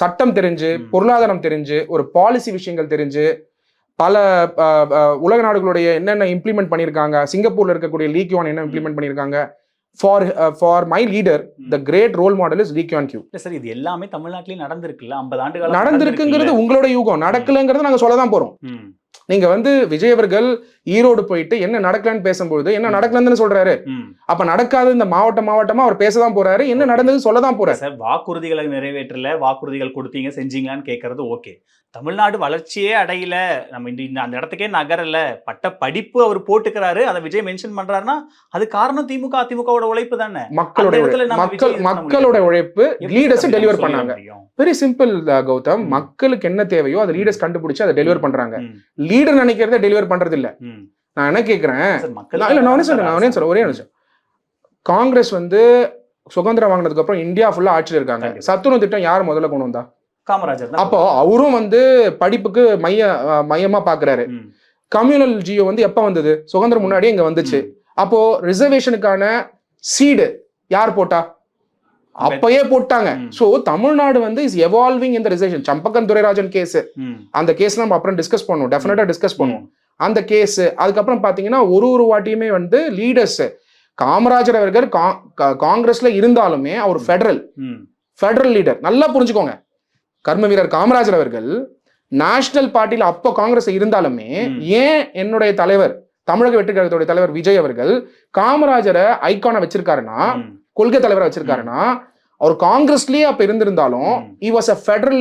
சட்டம் தெரிஞ்சு, பொருளாதாரம் தெரிஞ்சு, ஒரு பாலிசி விஷயங்கள் தெரிஞ்சு, பல உலக நாடுகளுடைய என்னென்ன இம்ப்ளிமெண்ட் பண்ணியிருக்காங்க, சிங்கப்பூர்ல இருக்கக்கூடிய லீ குவான் என்ன இம்ப்ளிமெண்ட் பண்ணியிருக்காங்க. For my leader, the great role model is Lee Kuan Yew. Sir, இது எல்லாமே தமிழ்நாட்டிலே நடந்திருக்குல்ல, 50 ஆண்டுகள் நடந்திருக்குங்கிறது உங்களோட யூகம். நடக்கலங்கிறது நாங்க சொல்ல தான் போறோம். நீங்க வந்து விஜய் அவர்கள் ஈரோடு போயிட்டு என்ன நடக்கலன்னு பேசும்போது என்ன நடக்கலன்னு சொல்றாரு. அப்ப நடக்காது இந்த மாவட்டமா அவர் பேசதான் போறாரு, என்ன நடந்தது சொல்லதான் போறாரு. சார், வாக்குறுதிகளை நிறைவேற்றல, வாக்குறுதிகள் கொடுத்தீங்க செஞ்சீங்களான்னு கேட்கறது ஓகே. தமிழ்நாடு வளர்ச்சியே அடையல, நம்ம அந்த இடத்துக்கே நகரல, பட்ட படிப்பு அவர் போட்டுக்கிறாரு, அதை விஜய் மென்ஷன் பண்றாருன்னா அது காரணம் திமுக அதிமுகவோட உழைப்பு தானே. மக்களோட உழைப்பு லீடர்ஸ் டெலிவர் பண்ணாங்க. Very simple Gautham. மக்களுக்கு என்ன தேவையோ அதை லீடர்ஸ் கண்டுபிடிச்சு அதை டெலிவர் பண்றாங்க. லீடர் நினைக்கிறத டெலிவர் பண்றது இல்ல. நான் என்ன கேக்குறேன், ஒரே நிமிஷம். காங்கிரஸ் வந்து சுதந்திரம் வாங்கினதுக்கு அப்புறம் இந்தியா ஃபுல்லா ஆட்சியில் இருக்காங்க. சத்துணவு திட்டம் யார் முதல்ல கொண்டு வந்தா? காமராஜர். அப்போ அவரும் வந்து படிப்புக்கு மையமா பாக்குறாரு. கம்யூனல் ஜியோ வந்து எப்ப வந்தது? சுதந்திரம் முன்னாடியே இங்க வந்துச்சு. அப்போ ரிசர்வேஷனுக்கான சீடு யார் போட்டா? அப்பயே போட்டாங்க. சோ தமிழ்நாடு வந்து இஸ் எவால்விங் இந்த ரிசர்வேஷன். சம்பக்கன் துரைராஜன் கேஸ், அந்த கேஸ் நம்ம அப்புறம் டிஸ்கஸ் பண்ணுவோம், டெஃபினட்டா டிஸ்கஸ் பண்ணுவோம் அந்த கேஸ். அதுக்கப்புறம் பாத்தீங்கன்னா ஒரு வாட்டியுமே வந்து லீடர்ஸ், காமராஜர் அவர்கள் காங்கிரஸ்ல இருந்தாலுமே அவர் ஃபெடரல் லீடர். நல்லா புரிஞ்சுக்கோங்க. கர்ம வீரர் காமராஜர் அவர்கள் நேஷனல் பார்ட்டியில அப்போ காங்கிரஸ் இருந்தாலுமே ஏன் என்னுடைய தலைவர் தமிழக வெற்றி கழகத்துடைய தலைவர் விஜய் அவர்கள் காமராஜரை ஐகானை வச்சிருக்காருன்னா, கொள்கை தலைவரை வச்சிருக்காருன்னா, அவர் காங்கிரஸ்லயே அப்ப இருந்திருந்தாலும் he was a federal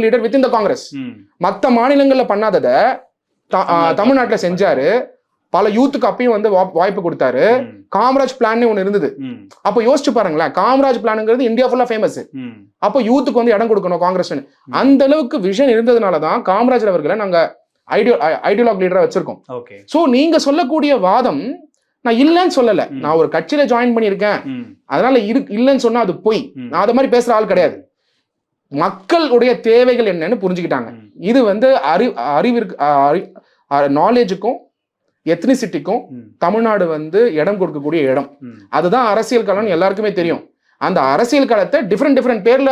leader within the Congress. மத்த மாநிலங்கள்ல பண்ணாதத தமிழ்நாட்டுல செஞ்சாரு. பல யூத்துக்கு அப்பயும் வந்து வாய்ப்பு கொடுத்தாரு. காமராஜ் பிளான் ஒண்ணு இருந்தது. அப்ப யோசிச்சு பாருங்களேன், காமராஜ் பிளான்ங்கிறது இந்தியா ஃபுல்லா ஃபேமஸ். அப்ப யூத்துக்கு வந்து இடம் கொடுக்கணும் காங்கிரஸ். அந்த அளவுக்கு விஷன் இருந்ததுனாலதான் காமராஜர் அவர்களை நாங்க ஐடியாலஜி லீடரா வச்சிருக்கோம். சோ நீங்க சொல்லக்கூடிய வாதம் நான் இல்லைன்னு சொல்லல. நான் ஒரு கட்சியில ஜாயின் பண்ணியிருக்கேன் அதனால இல்லைன்னு சொன்னா அது பொய். நான் அது மாதிரி பேசுற ஆள் கிடையாது. மக்களுடைய தேவைகள் என்னன்னு புரிஞ்சுக்கிட்டாங்க. இது வந்து அறிவிற்கு நாலேஜுக்கும் எத்னிசிட்டிக்கும் தமிழ்நாடு வந்து இடம் கொடுக்கக்கூடிய இடம். அதுதான் அரசியல் களம்னு எல்லாருக்குமே தெரியும். அந்த அரசியல் களத்தை டிஃப்ரெண்ட் பேர்ல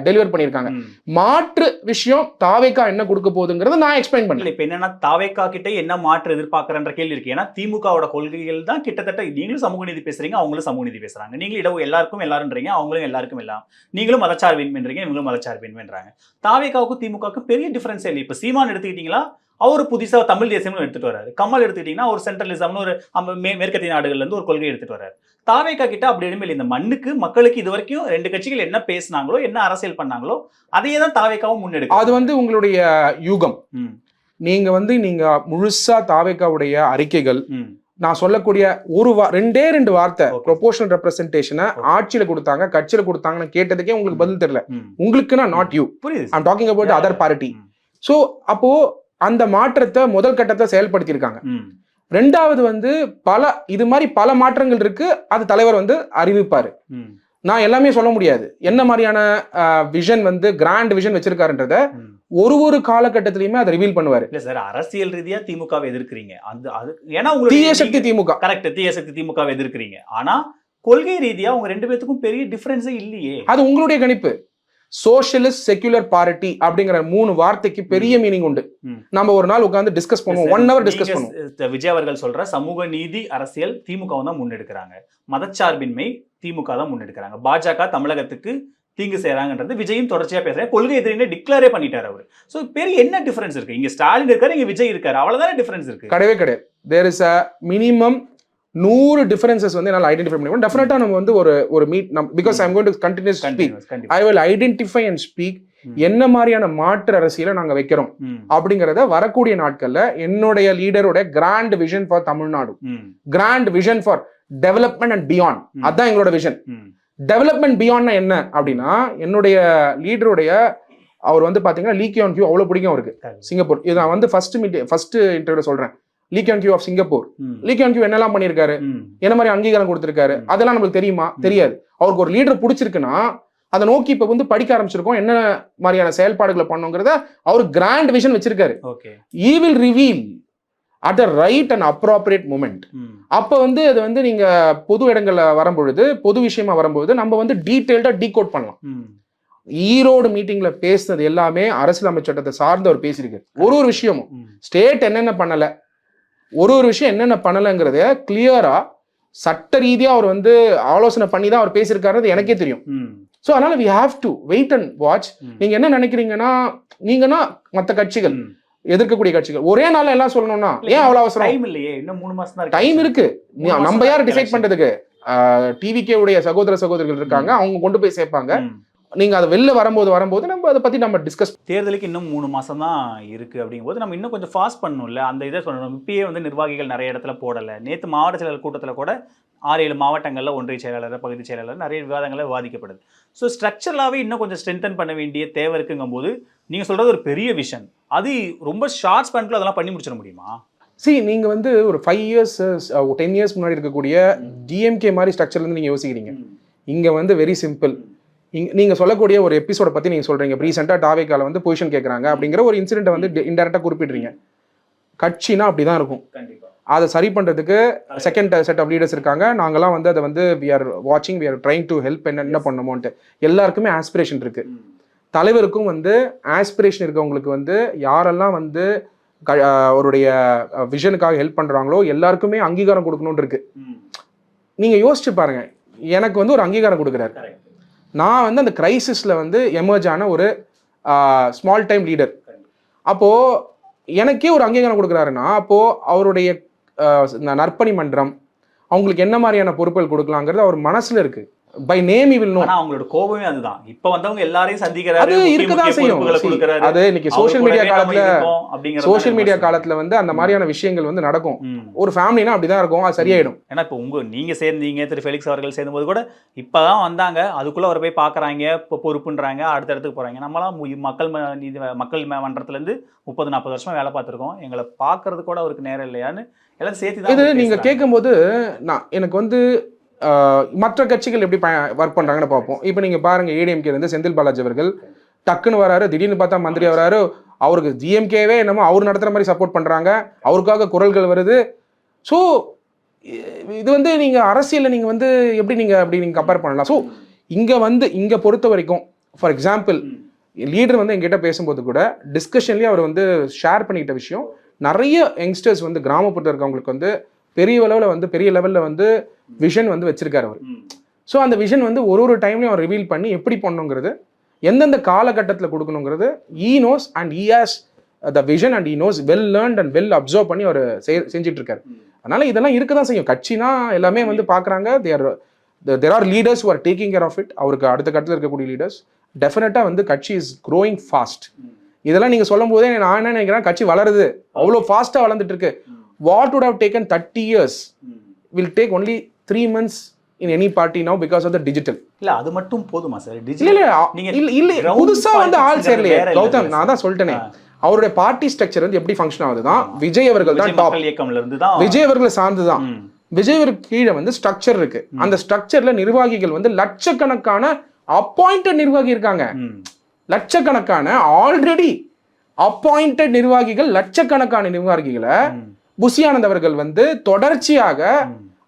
டெலிவர் பண்ணியிருக்காங்க. மாற்று விஷயம் தாவேக்கா என்ன கொடுக்க போகுதுங்கிறத நான் எக்ஸ்பிளைன் பண்ணல. இப்ப என்னன்னா தாவேக்கா கிட்ட என்ன மாற்று எதிர்பார்க்கறன்ற கேள்வி இருக்கு. ஏன்னா திமுகவோட கொள்கைகள் தான் கிட்டத்தட்ட நீங்களும் சமூக நீதி பேசுறீங்க, அவங்களும் சமூக நீதி பேசுறாங்க. நீங்களும் எல்லாருக்கும் எல்லாருன்றீங்க, அவங்களும் எல்லாருக்கும் எல்லாம். நீங்களும் மதச்சார்பின்மைன்றீங்க, இவங்களும் மதச்சார்பின்மைன்றாங்க. தாவேக்காவுக்கும் திமுகவுக்கும் பெரிய டிஃபரன்ஸ் இல்லை. இப்ப சீமான் எடுத்துக்கிட்டீங்களா, அவர் புதுசா தமிழ் தேசியம்னு எடுத்துட்டு வராரு. கமல் எடுத்துக்கிட்டீங்கன்னா ஒரு சென்ட்ரலிசம்னு ஒரு மேற்கத்திய நாடுகள்ல இருந்து ஒரு கொள்கை எடுத்துட்டு வராரு. தாவேக்கா கிட்ட அப்படி எதுவுமே இல்லை. இந்த மண்ணுக்கு மக்களுக்கு இது வரைக்கும் ரெண்டு கட்சிகள் என்ன பேசினாங்களோ, என்ன அரசியல் பண்ணாங்களோ, அதையே தான் தாவேக்காவும் முன்னெடுக்கும். அது வந்து உங்களுடைய யூகம். நீங்க வந்து நீங்க முழுசா தாவேக்காவுடைய அறிக்கைகள், நான் சொல்லக்கூடிய ரெண்டு வார்த்தை ப்ரொபோர்ஷனல் ரெப்ரசன்டேஷனை ஆட்சியில கொடுத்தாங்க, கட்சியில கொடுத்தாங்கன்னு கேட்டதுக்கே உங்களுக்கு பதில் தெரியல. உங்களுக்குன்னா not you, I'm talking about other party. So அப்போ அந்த மாற்றத்தை முதல் கட்டத்தை செயல்படுத்தியிருக்காங்க. ரெண்டாவது வந்து இது மாதிரி பல மாற்றங்கள் இருக்கு, அது தலைவர் வந்து அறிவிப்பாரு. நான் எல்லாமே சொல்ல முடியாது. என்ன மாதிரியான விஷன் வந்து கிராண்ட் விஷன் வச்சிருக்காருன்றத ஒரு காலகட்டத்திலயுமே அதை ரிவீல் பண்ணுவாரு. இல்ல சார், அரசியல் ரீதியா திமுகவை எதிர்க்கிறீங்க, ஏன்னா தீய சக்தி திமுக, கரெக்ட், தீய சக்தி திமுகவை எதிர்க்கிறீங்க. ஆனா கொள்கை ரீதியா உங்க ரெண்டு பேத்துக்கும் பெரிய டிஃபரன்ஸே இல்லையே. அது உங்களுடைய கணிப்பு. சோஷியலிஸ்ட் செக்யூலர் பார்ட்டி அப்படிங்கிற 3 வார்த்தைக்கு பெரிய மீனிங் உண்டு. நம்ம ஒரு நாள் உட்கார்ந்து டிஸ்கஸ் பண்ணுவோம், 1 hour டிஸ்கஸ் பண்ணுவோம். விஜய் அவர்கள் சொல்ற சமூக நீதி அரசியல் திமுக தான் முன்னெடுக்கிறாங்க, மதச்சார்பின்மை திமுக தான் முன்னெடுக்கிறாங்க, பாஜக தமிழகத்துக்கு தீங்கு செய்யறாங்கன்றது விஜயும் தொடர்ச்சியா பேசுறாரு. கொள்கை எதிரின்னு டிக்ளேரே பண்ணிட்டாரு அவரு. சோ பெரிய என்ன டிஃபரன்ஸ் இருக்கு? இங்க ஸ்டாலின் இருக்காரு, இங்க விஜய் இருக்காரு, அவ்வளவுதானே டிஃபரன்ஸ் இருக்கு. கிடையவே கிடையாது. There is a minimum 100 differences வந்து என்னால் ஐடென்டிஃபை பண்ணி டெஃபினட்டா நம்ம வந்து ஒரு meet because I am going to continues speak. I will identify and speak என்ன மாதிரியான மாற்று அரசியலை நாங்க வைக்கிறோம் அப்படிங்கறத வரக்கூடிய நாட்கள்ல என்னுடைய லீடரோட grand vision for Tamil Nadu, grand vision for development and beyond, அதான் எங்களோட விஷன். டெவலப்மெண்ட் பியாண்ட்னா என்ன அப்படின்னா, என்னுடைய லீடருடைய அவர் வந்து பாத்தீங்கன்னா லீ கியான் கியூ அவ்வளவு பிடிக்கும் அவருக்கு, சிங்கப்பூர். இது நான் வந்து ஃபர்ஸ்ட் இன்டர்வியூல சொல்றேன். Lee Kuan Yew of Singapore. Lee Kuan Yew என்னெல்லாம் பண்ணியிருக்காரு, என்ன மாதிரி அங்கீகாரம் கொடுத்திருக்காரு, அதெல்லாம் நம்மளுக்கு தெரியுமா? தெரியாது. அவருக்கு ஒரு லீடர் பிடிச்சிருக்குன்னா அதை நோக்கி இப்ப வந்து படிக்க ஆரம்பிச்சிருக்கோம், என்ன மாதிரியான செயல்பாடுகளை பண்ணுங்கிறத அவர் கிராண்ட் விஷன் வச்சிருக்காரு. He will reveal at the right and appropriate moment. அப்ப வந்து அது வந்து நீங்க பொது இடங்கள்ல வரும்பொழுது, பொது விஷயமா வரும்போது நம்ம வந்து டீடைல்டா டீகோட் பண்ணலாம். ஈரோடு மீட்டிங்ல பேசினது எல்லாமே அரசியலமைப்பு சட்டத்தை சார்ந்து அவர் பேசியிருக்காரு. ஒரு விஷயமும் ஸ்டேட் என்னென்ன பண்ணல, ஒரு விஷயம் என்னென்ன பண்ணலைங்கிறத கிளியரா சட்ட ரீதியா அவர் வந்து ஆலோசனை பண்ணி தான் அவர் பேசியிருக்காரு, எனக்கே தெரியும். ஸோ அதனால we have to wait and watch. நீங்க என்ன நினைக்கிறீங்கன்னா, நீங்கன்னா மற்ற கட்சிகள் எதிர்க்கக்கூடிய கட்சிகள் ஒரே நாள்ல எல்லாம் சொல்லணும்னா ஏன் அவ்வளவு அவசரம்? டைம் இல்லையே, இன்னும் 3 மாசம் தான் டைம் இருக்கு. நம்ம யார் டிசைட் பண்றதுக்கு? டிவிகே உடைய சகோதரர்கள் இருக்காங்க, அவங்க கொண்டு போய் சேர்ப்பாங்க. நீங்க அதை வெளில வரும்போது நம்ம அதை பத்தி நம்ம டிஸ்கஸ். தேர்தலுக்கு இன்னும் 3 மாசம் தான் இருக்கு அப்படிங்கும்போது நம்ம இன்னும் கொஞ்சம் ஃபாஸ்ட் பண்ணணும்ல, அந்த இதை சொல்லணும். இப்பயே வந்து நிர்வாகிகள் நிறைய இடத்துல போடலை. நேற்று மாவட்ட செயலாளர் கூட்டத்தில் கூட 6-7 மாவட்டங்களில் ஒன்றிய செயலாளர், பகுதி செயலாளர் நிறைய விவாதங்களை விவாதிக்கப்படுது. ஸோ ஸ்ட்ரக்சரலாகவே இன்னும் கொஞ்சம் ஸ்ட்ரென்தன் பண்ண வேண்டிய தேவை இருக்குங்கும் போது நீங்கள் சொல்கிறது ஒரு பெரிய விஷன், அது ரொம்ப ஷார்ட் ஸ்பேன்ல அதெல்லாம் பண்ணி முடிச்சிட முடியுமா? நீங்க வந்து ஒரு 5 years 10 years முன்னாடி இருக்கக்கூடிய டிஎம்கே மாதிரி ஸ்ட்ரக்சர்ல இருந்து நீங்க யோசிக்கிறீங்க. இங்க வந்து வெரி சிம்பிள். நீங்க சொல்லக்கூடிய ஒரு எபிசோட பத்தி நீங்க சொல்றீங்க, ரீசெண்டா டாவேக்கால வந்து பொசிஷன் கேட்கறாங்க அப்படிங்கிற ஒரு இன்சிடென்ட் வந்து இன்டைரக்டா குறிப்பிடுறீங்க. கட்சினா அப்படிதான் இருக்கும். அதை சரி பண்றதுக்கு செகண்ட் செட் ஆஃப் லீடர்ஸ் இருக்காங்க. நாங்கெல்லாம் வந்து அதை வந்து we are watching, we are trying to help. என்ன பண்ணணுமோன்ட்டு எல்லாருக்குமே ஆஸ்பிரேஷன் இருக்கு. தலைவருக்கும் வந்து ஆஸ்பிரேஷன் இருக்கவங்களுக்கு வந்து யாரெல்லாம் வந்து அவருடைய விஷனுக்காக ஹெல்ப் பண்றாங்களோ எல்லாருக்குமே அங்கீகாரம் கொடுக்கணும்னு இருக்கு. நீங்க யோசிச்சு பாருங்க, எனக்கு வந்து ஒரு அங்கீகாரம் கொடுக்குறாரு. நான் வந்து அந்த கிரைசிஸ்ல வந்து எமர்ஜ் ஆன ஒரு ஸ்மால் டைம் லீடர். அப்போ எனக்கே ஒரு அங்கீகாரம் கொடுக்குறாருன்னா, அப்போ அவருடைய நற்பணி மன்றம் அவங்களுக்கு என்ன மாதிரியான பொறுப்புகள் கொடுக்கலாங்கிறது அவர் மனசுல இருக்கு. By name he will know. ஆனா அவங்களோட கோபமே அதுதான். இப்ப வந்தவங்க எல்லாரையும் சந்திக்கிறாரு, அது இருக்கதான் செய்யும். அது இன்னைக்கு சோஷியல் மீடியா காலத்துல வந்து அந்த மாதிரியான விஷயங்கள் வந்து நடக்கும். ஒரு ஃபேமிலினா அப்படிதான் இருக்கும், அது சரியாயிடும். ஏன்னா இப்போ நீங்க சேர்ந்தீங்க, திரு ஃபெலிக்ஸ் அவர்கள் சேர்ந்தபோது கூட இப்பதான் வந்தாங்க, அதுக்குள்ள அவர் போய் பாக்குறாங்க, இப்போ பொறுப்புன்றாங்க, அடுத்த இடத்துக்கு போறாங்க. நம்மளாம் மக்கள் மன்றத்துல இருந்து 30-40 வருஷமா வேலை பார்த்திருக்கோம், எங்களை பாக்குறது கூட அவருக்கு நேரம் இல்லையான்னு எல்லாம் சேர்த்து. இது நீங்க கேட்கும் போது எனக்கு வந்து மற்ற கட்சிகள் எப்படி ஒர்க் பண்றாங்கன்னு பார்ப்போம். இப்போ நீங்க பாருங்க, ஏடிஎம்கே இருந்து செந்தில் பாலாஜி அவர்கள் டக்குன்னு வராரு, திடீர்னு பார்த்தா மந்திரி வராரு, அவருக்கு ஜிஎம்கேவே என்னமோ அவர் நடத்துற மாதிரி சப்போர்ட் பண்றாங்க, அவருக்காக குரல்கள் வருது. ஸோ இது வந்து நீங்கள் அரசியலில் நீங்கள் வந்து எப்படி நீங்கள் அப்படி நீங்கள் கம்பேர் பண்ணலாம். ஸோ இங்கே பொறுத்த வரைக்கும் ஃபார் எக்ஸாம்பிள் லீடர் வந்து எங்கிட்ட பேசும்போது கூட டிஸ்கஷன்லேயே அவர் வந்து ஷேர் பண்ணிக்கிட்ட விஷயம், நிறைய யங்ஸ்டர்ஸ் வந்து கிராமப்புறத்தில் இருக்கவங்களுக்கு வந்து பெரிய லெவலில் வந்து விஷன் வந்து வச்சிருக்காரு அவர். ஸோ அந்த விஷன் வந்து ஒரு டைம்லையும் அவர் ரிவீல் பண்ணி எப்படி பண்ணுங்கிறது, எந்தெந்த காலகட்டத்தில் கொடுக்கணுங்கிறது he knows and he has the vision and he knows well learnt and well observe பண்ணி அவர் செஞ்சுட்டு இருக்காரு. அதனால இதெல்லாம் இருக்க தான் செய்யும். கட்சினா எல்லாமே வந்து பார்க்குறாங்க. There are leaders who are taking care of it. அவருக்கு அடுத்த கட்டத்தில் இருக்கக்கூடிய லீடர்ஸ் டெஃபினட்டாக வந்து கட்சி இஸ் க்ரோயிங் ஃபாஸ்ட். இதெல்லாம் நீங்கள் சொல்லும் போதே நான் என்ன நினைக்கிறேன், கட்சி வளருது, அவ்வளோ ஃபாஸ்ட்டாக வளர்ந்துட்டு இருக்கு. What would have taken 30 years will take only 3 months in any party now because of the digital. இல்ல அது மட்டும் போதுமா சார்? இல்ல புதுசா வந்து ஆள் சேரலையே கௌதம். நான் தான் சொல்லிட்டேனே, அவருடைய பார்ட்டி ஸ்ட்ரக்சர் வந்து எப்படி ஃபங்க்ஷன் ஆகுதுதான். விஜய் அவர்கள் தான் டாப், இயக்கம்ல இருந்து தான் விஜய் அவர்களை சார்ந்துதான். விஜய் அவருக்கு கீழே வந்து ஸ்ட்ரக்சர் இருக்கு. அந்த ஸ்ட்ரக்சர்ல நிர்வாகிகள் வந்து லட்சக்கணக்கான அப்பாயிண்டட் நிர்வாகி இருக்காங்க. லட்சக்கணக்கான ஆல்ரெடி அப்பாயிண்டட் நிர்வாகிகள், லட்சக்கணக்கான நிர்வாகிகளை புஷி ஆனந்த் அவர்கள் வந்து தொடர்ச்சியாக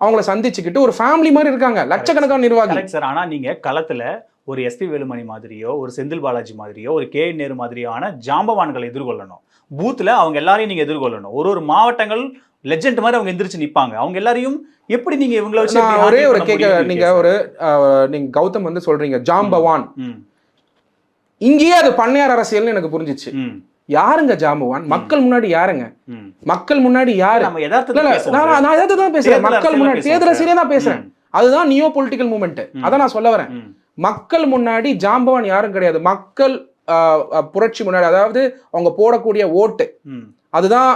அவங்கள சந்திச்சுக்கிட்டு ஒரு ஃபேமிலி மாதிரி இருக்காங்க. லட்சக்கணக்கான நிர்வாகி சார். ஆனா நீங்க களத்துல ஒரு எஸ்பி வேலுமணி மாதிரியோ, ஒரு செந்தில் பாலாஜி மாதிரியோ, ஒரு கே நேரு மாதிரியான ஜாம்பவான்களை எதிர்கொள்ளணும். பூத்துல அவங்க எல்லாரையும் நீங்க எதிர்கொள்ளணும். ஒரு மாவட்டங்கள் லெஜெண்ட் மாதிரி அவங்க எந்திரிச்சு நிப்பாங்க. அவங்க எல்லாரையும் எப்படி நீங்க இவங்கள வச்சு ஒரே ஒரு நீங்க கௌதம் வந்து சொல்றீங்க ஜாம்பவான், இங்கேயே அது பண்ணையார் அரசியல்னு எனக்கு புரிஞ்சிச்சு. யாருங்க ஜாம்பவான்? மக்கள் முன்னாடி யாருங்க? மக்கள் முன்னாடி யாரு? நான் எதாவது தான் பேசுறேன். மக்கள் முன்னாடி தேர்தல் அரசியலே தான் பேசுறேன். அதுதான் நியோ பொலிட்டிக்கல் மூவ்மெண்ட். அதான் நான் சொல்ல வரேன். மக்கள் முன்னாடி ஜாம்பவான் யாரும் கிடையாது. மக்கள் புரட்சி முன்னாடி, அதாவது அவங்க போடக்கூடிய ஓட்டு, அதுதான்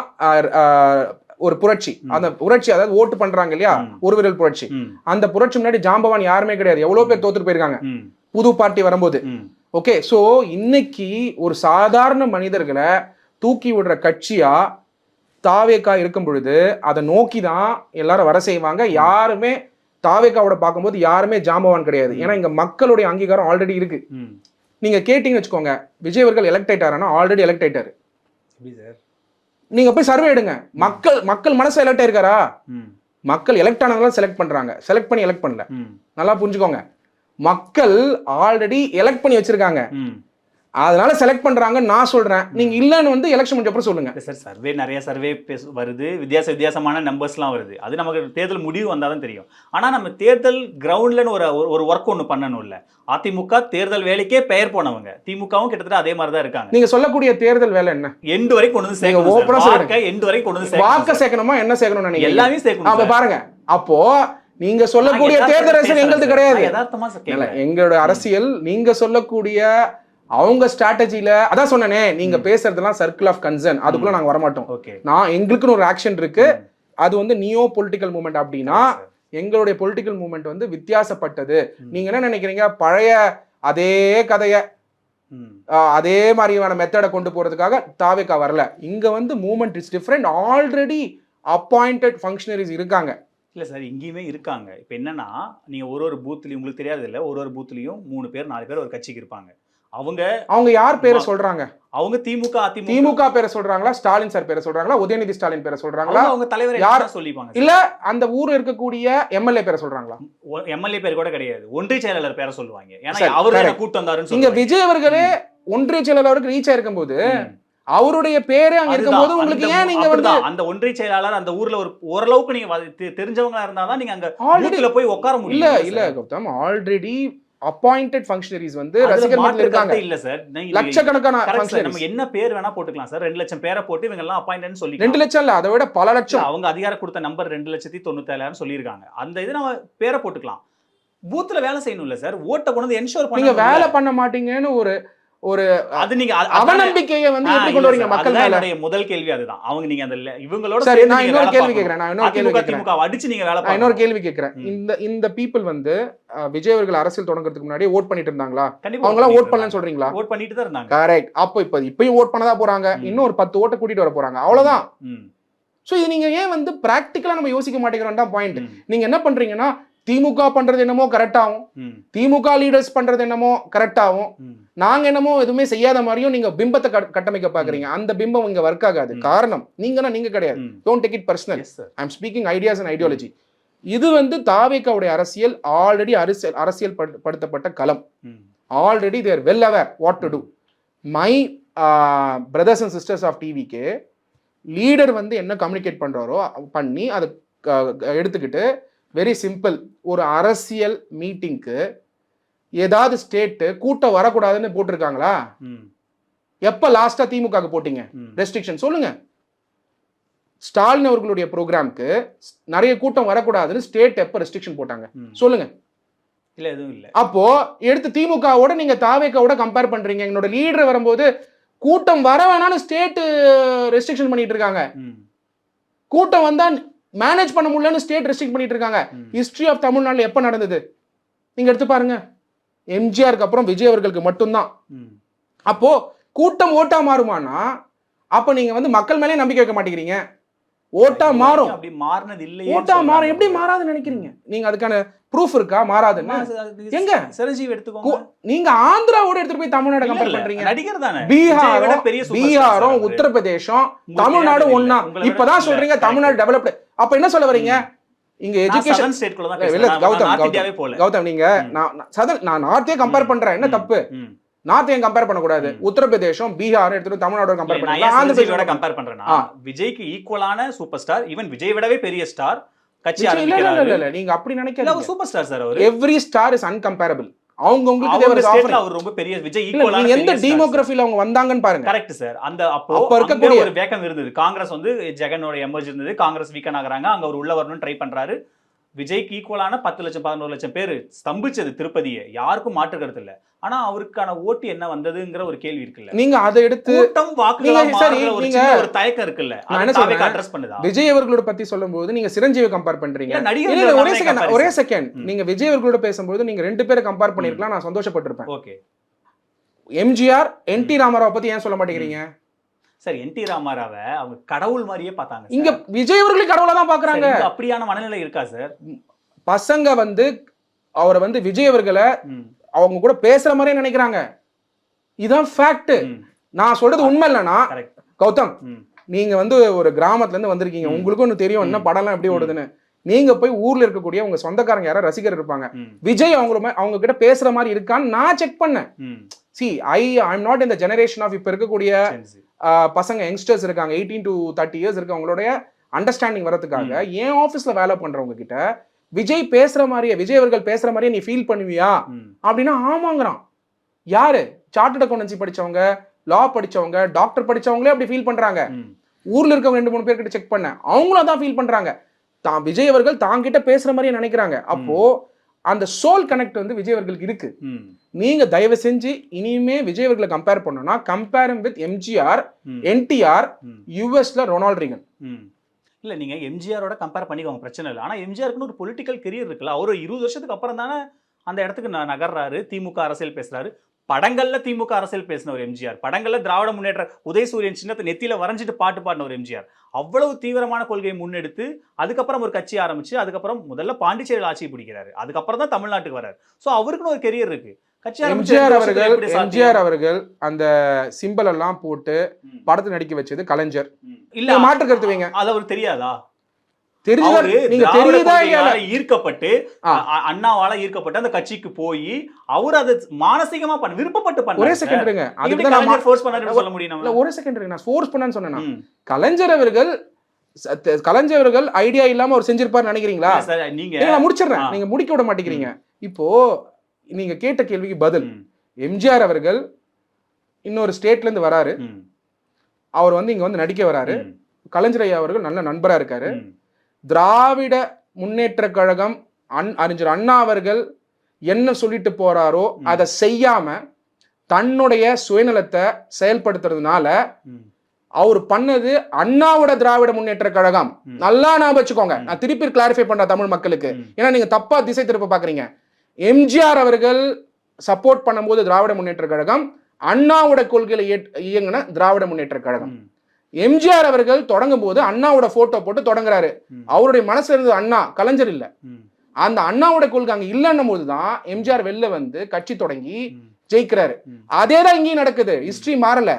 ஒரு புரட்சி. அந்த புரட்சி, அதாவது ஓட்டு பண்றாங்க இல்லையா, ஒரு விரல் புரட்சி, அந்த புரட்சி முன்னாடி ஜாம்பவான் யாருமே கிடையாது. எவ்வளவு பேர் தோத்துட்டு போயிருக்காங்க புது பார்ட்டி வரும்போது. ஓகே, ஸோ இன்னைக்கு ஒரு சாதாரண மனிதர்களை தூக்கி விடுற கட்சியா தாவேகா இருக்கும் பொழுது அதை நோக்கி தான் எல்லாரும் வர செய்வாங்க. யாருமே தாவேகாவோட பார்க்கும்போது யாருமே ஜாம்பவான் கிடையாது. ஏன்னா இங்க மக்களுடைய அங்கீகாரம் ஆல்ரெடி இருக்கு. நீங்க கேட்டீங்கன்னு வச்சுக்கோங்க, விஜய் அவர்கள் எலெக்ட் ஆயிட்டாருன்னா ஆல்ரெடி எலெக்ட் ஆயிட்டாரு. நீங்க போய் சர்வே எடுங்க. மக்கள் மனசு எலெக்ட் ஆயிருக்காரா? மக்கள் எலெக்ட் ஆனவங்க செலக்ட் பண்றாங்க, செலக்ட் பண்ணி எலெக்ட் பண்ணல. நல்லா புரிஞ்சுக்கோங்க, மக்கள் ஆல்ரெடி எலெக்ட் பண்ணி வச்சிருக்காங்க, அதனால செலக்ட் பண்றாங்க. நான் சொல்றேன், நீங்க இல்லன்னு வந்து எலெக்ஷன் முடிஞ்ச அப்புறம் சொல்லுங்க. சார் சர்வே நிறைய சர்வே வருது, வித்தியாசமான நம்பர்ஸ்லாம் வருது. அது நமக்கு தேர்தல் முடிவு வந்தாதான் தெரியும். ஆனா நம்ம தேர்தல் கிரவுண்ட்லன்னு ஒரு ஒர்க் ஒன்று பண்ணணும். இல்ல அதிமுக தேர்தல் வேலைக்கே பெயர் போனவங்க, திமுகவும் கிட்டத்தட்ட அதே மாதிரி தான் இருக்காங்க. நீங்க சொல்லக்கூடிய தேர்தல் வேலை என்ன? எண்டு வரைக்கும் கொண்டு வந்து சேர்க்கணும். எண்டு வரைக்கும் கொண்டு வந்து வாக்க சேர்க்கணுமா, என்ன சேர்க்கணும்? நீங்க எல்லாமே சேர்க்கணும். அப்ப பாருங்க, அப்போ நீங்க சொல்லக்கூடிய தேர்தல் அரசியல் எங்களுக்கு கிடையாது. எங்களோட அரசியல் நீங்க சொல்லக்கூடிய அவங்க ஸ்ட்ராட்டஜில அதான் சொன்னனே, நீங்க பேசுறதெல்லாம் சர்க்கிள் ஆஃப் கன்சர்ன், அதுக்குள்ள நாங்க வரமாட்டோம். நான் எங்களுக்குன்னு ஒரு ஆக்ஷன் இருக்கு, அது வந்து நியோ பொலிட்டிக்கல் மூவ்மெண்ட். அப்படின்னா எங்களுடைய பொலிட்டிக்கல் மூவ்மெண்ட் வந்து வித்தியாசப்பட்டது. நீங்க என்ன நினைக்கிறீங்க, பழைய அதே கதைய அதே மாதிரியான மெத்தடை கொண்டு போறதுக்காக தாவேகா வரல. இங்க வந்து movement is different. Already appointed functionaries இருக்காங்க. இல்லை சார், இங்கேயுமே இருக்காங்க. இப்போ என்னன்னா, நீங்கள் ஒரு பூத்துலையும் உங்களுக்கு தெரியாது இல்லை, ஒரு பூத்துலையும் 3 பேர் 4 பேர் ஒரு கட்சிக்கு இருப்பாங்க. அவங்க யார் பேரை சொல்றாங்க? அவங்க திமுக பேரை சொல்றாங்களா, ஸ்டாலின் சார் பேரை சொல்றாங்களா, உதயநிதி ஸ்டாலின் பேரை சொல்றாங்களா, அவங்க தலைவர் யார் சொல்லிப்பாங்க, இல்ல அந்த ஊர் இருக்கக்கூடிய எம்எல்ஏ பேரை சொல்றாங்களா? எம்எல்ஏ பேர் கூட கிடையாது, ஒன்றிய செயலாளர் பேரை சொல்லுவாங்க. ஏன்னா அவரு கூட்டு வந்தாருன்னு இங்க விஜய் அவர்களே ஒன்றிய செயலாளருக்கு ரீச் ஆயிருக்கும் போது அவருடைய பேரு அங்க இருக்கும்போது உங்களுக்கு ஏன் நீங்க வந்து அந்த ஒன்றிய செயலாளர் அந்த ஊர்ல ஓரளவுக்கு நீங்க தெரிஞ்சவங்களா இருந்தாதான் நீங்க அங்க ஆல்ரெடி போய் உட்கார முடியும். இல்ல கௌதம், ஆல்ரெடி அப்பாயிண்டட் ஃபங்க்ஷனரிஸ் வந்து ரசிகர் மன்றத்துல இருக்காங்க. இல்ல சார், லட்சக்கணக்கான ஃபங்க்ஷனரிஸ். நம்ம என்ன பேர் வேணா போட்டுக்கலாம் சார். 2 லட்சம் பேரை போட்டு இவங்க எல்லாம் அப்பாயிண்டட்னு சொல்லி 2 லட்சம் இல்ல, அதை விட பல லட்சம். அவங்க அதிகாரம் கொடுத்த நம்பர் 2,97,000 சொல்லியிருக்காங்க. அந்த இது நம்ம பேரை போட்டுக்கலாம். பூத்துல வேலை செய்யணும் இல்ல சார், ஓட்ட கொண்டு வந்து என்ஷூர் பண்ணி நீங்க வேலை பண்ண மாட்டீங்கன்னு ஒரு அது நீங்க அவநம்பிக்கையை வந்து எப்படி கொண்டு வரீங்க மக்கள் மேல? முதல் கேள்வி அதுதான். அவங்க நீங்க அந்த இவங்களோட சரி, நான் இன்னொரு கேள்வி கேக்குறேன். அடிச்சு நீங்க வேலை இன்னொரு கேள்வி கேக்குறேன். இந்த பீப்புள் வந்து விஜய் அவர்கள் அரசியல் தொடங்குறதுக்கு முன்னாடி ஓட் பண்ணிட்டு இருந்தாங்களா? அவங்க எல்லாம் ஓட் பண்ணலன்னு சொல்றீங்களா? ஓட் பண்ணிட்டு தான் இருந்தாங்க. கரெக்ட். அப்போ இப்பயும் ஓட் பண்ணதா போறாங்க. இன்னும் ஒரு 10 ஓட்டை கூட்டிட்டு வர போறாங்க, அவ்வளவுதான். சோ இது நீங்க ஏன் வந்து பிராக்டிக்கலா நம்ம யோசிக்க மாட்டேங்கிறோம் தான் பாயிண்ட். நீங்க என்ன பண்றீங்கன்னா, திமுக பண்றது என்னமோ கரெக்டாகும், திமுக லீடர்ஸ் பண்றது என்னமோ கரெக்டாகும், நாங்க என்னமோ எதுவுமே செய்யாத மாதிரியும் நீங்க பிம்பத்தை கட்டமைக்க பாக்குறீங்க. அந்த பிம்பம் இங்க ஒர்க் ஆகாது. காரணம் நீங்க கிடையாது. Don't take it personal. I am speaking ideas and ideology. இது வந்து தாவேக்காவுடைய அரசியல் ஆல்ரெடி அரசியல் படுத்தப்பட்ட களம். Already there well aware what to do. My brothers and sisters of டிவிக்கு லீடர் வந்து என்ன கம்யூனிகேட் பண்றாரோ பண்ணி அதை எடுத்துக்கிட்டு வெரி சிம்பிள், ஒரு அரசியல் மீட்டிங்க்கு ஏதாவது ஸ்டேட்டு கூட்டம் வரக்கூடாதுன்னு போட்டிருக்காங்களா? எப்ப லாஸ்டா திமுக போட்டீங்க ரெஸ்ட்ரிக்ஷன் சொல்லுங்க. ஸ்டாலின் அவர்களுடைய ப்ரோக்ராம்க்கு நிறைய கூட்டம் வரக்கூடாதுன்னு ஸ்டேட் எப்ப ரெஸ்ட்ரிக்ஷன் போட்டாங்க சொல்லுங்க. இல்ல எதுவும் இல்ல. அப்போ எடுத்து திமுகவோட நீங்க தாவேக்காவோட கம்பேர் பண்றீங்க. என்னோட லீடர் வரும்போது கூட்டம் வர வேணாம்னு ஸ்டேட் ரெஸ்ட்ரிக்ஷன் பண்ணிட்டு இருக்காங்க. கூட்டம் வந்தா மேனேஜ் பண்ண முடியலன்னு ஸ்டேட் ரெஸ்ட்ரிக்ட் பண்ணிட்டு இருக்காங்க. ஹிஸ்டரி ஆஃப் தமிழ்நாடுல எப்ப நடந்தது நீங்க எடுத்து பாருங்க. எம்ஜிஆருக்கு அப்புறம் விஜய் அவர்களுக்கு மட்டும்தான். அப்போ கூட்டம் ஓட்டா மாறுமானா அப்ப நீங்க வந்து மக்கள் மேலே நம்பிக்கை வைக்க மாட்டேங்கிறீங்க. ஓட்டா மாறும். அப்படி மாறினது இல்ல. ஓட்டா மாறும். எப்படி மாறாதுன்னு நினைக்கிறீங்க நீங்க? அதுக்கான ப்ரூஃப் இருக்கா மாறாதுன்னு? எங்க சிரஞ்சீவி எடுத்துக்கோங்க. நீங்க ஆந்திராவோட எடுத்துட்டு போய் தமிழ்நாடு கம்பேர் பண்றீங்க. நடிகர் தானே. பீகாரும் உத்தரப்பிரதேசம் தமிழ்நாடு ஒண்ணா இப்பதான் சொல்றீங்க தமிழ்நாடு டெவலப்டு. அப்ப என்ன சொல்ல வரீங்க? இங்க எஜுகேஷன் கௌதம் நீங்க நான் நார்த்தே கம்பேர் பண்றேன். என்ன தப்பு? நார்த் ஏன் கம்பேர் பண்ணக்கூடாது? உத்தரப்பிரதேசம் பீகார் எடுத்துட்டு தமிழ்நாடோட கம்பேர் பண்ணலாம். கம்பேர் பண்றேன்னா விஜய்க்கு ஈக்குவலான சூப்பர் ஸ்டார், ஈவன் விஜய் விடவே பெரிய ஸ்டார் கட்சி இல்ல நீங்க அப்படி நினைக்கிறீங்க. சூப்பர் ஸ்டார் சார் அவர். Every star is uncomparable. அவங்க உங்களுக்கு அவர் ரொம்ப பெரிய விஜய் ஈக்குவலான எந்த டெமோகிராஃபில அவங்க வந்தாங்கன்னு பாருங்க. Correct sir. அந்த அப்போ இருக்கக்கூடிய ஒரு வேகம் இருந்தது. காங்கிரஸ் வந்து ஜெகனோட எமர்ஜ் இருந்தது. காங்கிரஸ் வீக்கன் ஆகுறாங்க. அங்க அவர் உள்ள வரணும்னு ட்ரை பண்றாரு. விஜய்க்கு ஈக்குவலான 10 லட்சம் 11 லட்சம் பேர் ஸ்தம்பிச்சது திருப்பதியை. யாருக்கும் மாற்று கருத்து இல்ல. ஆனா அவருக்கான ஓட்டு என்ன வந்ததுங்கிற ஒரு கேள்வி இருக்குல்ல. நீங்க அதை எடுத்து கூட்டம் வாக்குகளா மாறுற ஒரு தயக்கம் இருக்குல்ல. அதை அட்ரஸ் பண்ணுதா? விஜய் அவர்களோட பத்தி சொல்லும்போது நீங்க சிரஞ்சீவி கம்பேர் பண்றீங்க. ஒரே செகண்ட் நீங்க விஜய் அவர்களோட பேசும்போது நீங்க 2 பேரை கம்பேர் பண்ணிருக்கலாம். நான் சந்தோஷப்பட்டிருப்பேன். ஓகே. எம்ஜிஆர் என்டி ராமராவ் பத்தி ஏன் சொல்ல மாட்டேங்கிறீங்க? சார் என்டி ராமராவை அவங்க கடவுள் மாதிரியே பார்த்தாங்க. இங்க விஜய் அவர்களே கடவுளா தான் பாக்குறாங்க. அப்படியான மனநிலை இருக்கா சார்? பசங்க வந்து அவரை வந்து விஜய் அவர்களை அவங்க கூட பேசுற மாதிரியே நினைக்கிறாங்க. இதான் ஃபேக்ட். நான் சொல்றது உண்மை இல்லைன்னா கௌதம் நீங்க வந்து ஒரு கிராமத்துல இருந்து வந்திருக்கீங்க. உங்களுக்கு ஒண்ணு தெரியும் என்ன படம்லாம் எப்படி ஓடுதுன்னு. நீங்க போய் ஊர்ல இருக்கக்கூடிய உங்க சொந்தக்காரங்க யாராவது ரசிகர் இருப்பாங்க. விஜய் அவங்க கிட்ட பேசுற மாதிரி இருக்கான்னு நான் செக் பண்ணேன். See, I'm not in the generation of இப்ப இருக்கக்கூடிய பசங்க யங்ஸ்டர்ஸ் இருக்காங்க 18 to 30 இயர்ஸ் இருக்கு. அவங்களுடைய அண்டர்ஸ்டாண்டிங் வரதுக்காக என் ஆஃபீஸ்ல வேலை பண்றவங்க கிட்ட விஜய் பேசுற மாதிரியே விஜய் அவர்கள் பேசுற மாதிரியே நீ ஃபீல் பண்ணுவியா அப்படின்னா ஆமாங்கிறான். யாரு? சார்ட்டர்ட் அக்கௌண்டன்சி படிச்சவங்க, லா படிச்சவங்க, டாக்டர் படிச்சவங்களே அப்படி ஃபீல் பண்றாங்க. ஊர்ல இருக்கவங்க 2-3 பேர் கிட்ட செக் பண்ண அவங்களும் அதான் ஃபீல் பண்றாங்க. தான் விஜய் அவர்கள் தாங்கிட்ட பேசுற மாதிரியே நினைக்கிறாங்க. அப்போ அந்த சோல் கனெக்ட் வந்து விஜய் அவர்களுக்கு இருக்கு. நீங்க தயவு செஞ்சு இனிமே விஜய் அவர்களை கம்பேர் பண்ணணும்னா கம்பேரிங் வித் எம்ஜிஆர், என்டிஆர், யுஎஸ்ல ரொனால்ட் ரீகன். இல்ல நீங்க எம்ஜிஆரோட கம்பேர் பண்ணிக்கோங்க, பிரச்சனை இல்லை. ஆனா எம்ஜிஆருக்கு ஒரு பொலிட்டிக்கல் கெரியர் இருக்குல்ல. அவர் 20 வருஷத்துக்கு அப்புறம் தானே அந்த இடத்துக்கு நகர்றாரு. திமுக அரசியல் பேசுறாரு. படங்கள்ல திமுக அரசியல் பேசின ஒரு எம்ஜிஆர், படங்கள்ல திராவிட முன்னேற்ற உதயசூரியன் சின்னத்தை நெத்தியில வரைஞ்சிட்டு பாட்டு பாடின ஒரு எம்ஜிஆர். அவ்வளவு தீவிரமான கொள்கையை முன்னெடுத்து அதுக்கப்புறம் ஒரு கட்சி ஆரம்பிச்சு அதுக்கப்புறம் முதல்ல பாண்டிச்சேரியில் ஆட்சி பிடிக்கிறாரு. அதுக்கப்புறம் தான் தமிழ்நாட்டுக்கு வராரு. ஸோ அவருக்குன்னு ஒரு கெரியர் இருக்கு. எம்ஜிஆர் அவர்கள் அந்த சிம்பல் எல்லாம் போட்டு படத்தை நடிக்க வச்சது கலைஞர். இல்ல மாற்று கருத்து வைங்க. அது அவருக்கு தெரியாதா? ஈர்க்கப்பட்டு அண்ணாவால ஈர்க்கப்பட்டு அந்த கட்சிக்கு போய் அவர் அதை மானசீகமா விருப்பப்பட்டு பண்ண. ஒரே செகண்ட் இருங்க. சொல்ல முடியும். ஒரே செகண்ட் இருங்க. நான் ஃபோர்ஸ் பண்ணேன்னு சொன்னேன். கலைஞர் அவர்கள் ஐடியா இல்லாம அவர் செஞ்சிருப்பாரு நினைக்கிறீங்களா? நீங்க முடிச்சிடுறேன். நீங்க முடிக்க விட மாட்டேங்கிறீங்க. இப்போ நீங்க கேட்ட கேள்விக்கு பதில். எம்ஜிஆர் அவர்கள் இன்னொரு ஸ்டேட்ல இருந்து வராரு. அவர் வந்து இங்க வந்து நடிக்க வராரு. கலைஞர் ஐயா அவர்கள் நல்ல நண்பரா இருக்காரு. திராவிட முன்னேற்ற கழகம் அறிஞர் அண்ணா அவர்கள் என்ன சொல்லிட்டு போறாரோ அதை செய்யாம தன்னுடைய சுயநலத்தை செயல்படுத்துறதுனால அவர் பண்ணது அண்ணாவோட திராவிட முன்னேற்ற கழகம். நல்லா ஞாபகம் வச்சுக்கோங்க. நான் திருப்பி கிளாரிஃபை பண்றேன் தமிழ் மக்களுக்கு. ஏன்னா நீங்க தப்பா திசை திருப்ப பாக்குறீங்க. எம்ஜிஆர் அவர்கள் சப்போர்ட் பண்ணும்போது திராவிட முன்னேற்ற கழகம், அண்ணாவோட கொள்கையில இயங்கின திராவிட முன்னேற்ற கழகம். எம்ஜிஆர் அவர்கள் தொடங்கும் போது அண்ணாவோட போட்டோ போட்டு தொடங்குறாரு. அவருடைய மனசுல இருந்தது அண்ணா, கலைஞர் இல்ல. அந்த அண்ணாவோட கொள்கை அங்க இல்லைன்னும் போதுதான் எம்ஜிஆர் வெளில வந்து கட்சி தொடங்கி ஜெயிக்கிறாரு. அதேதான் இங்கேயும் நடக்குது. ஹிஸ்டரி மாறல.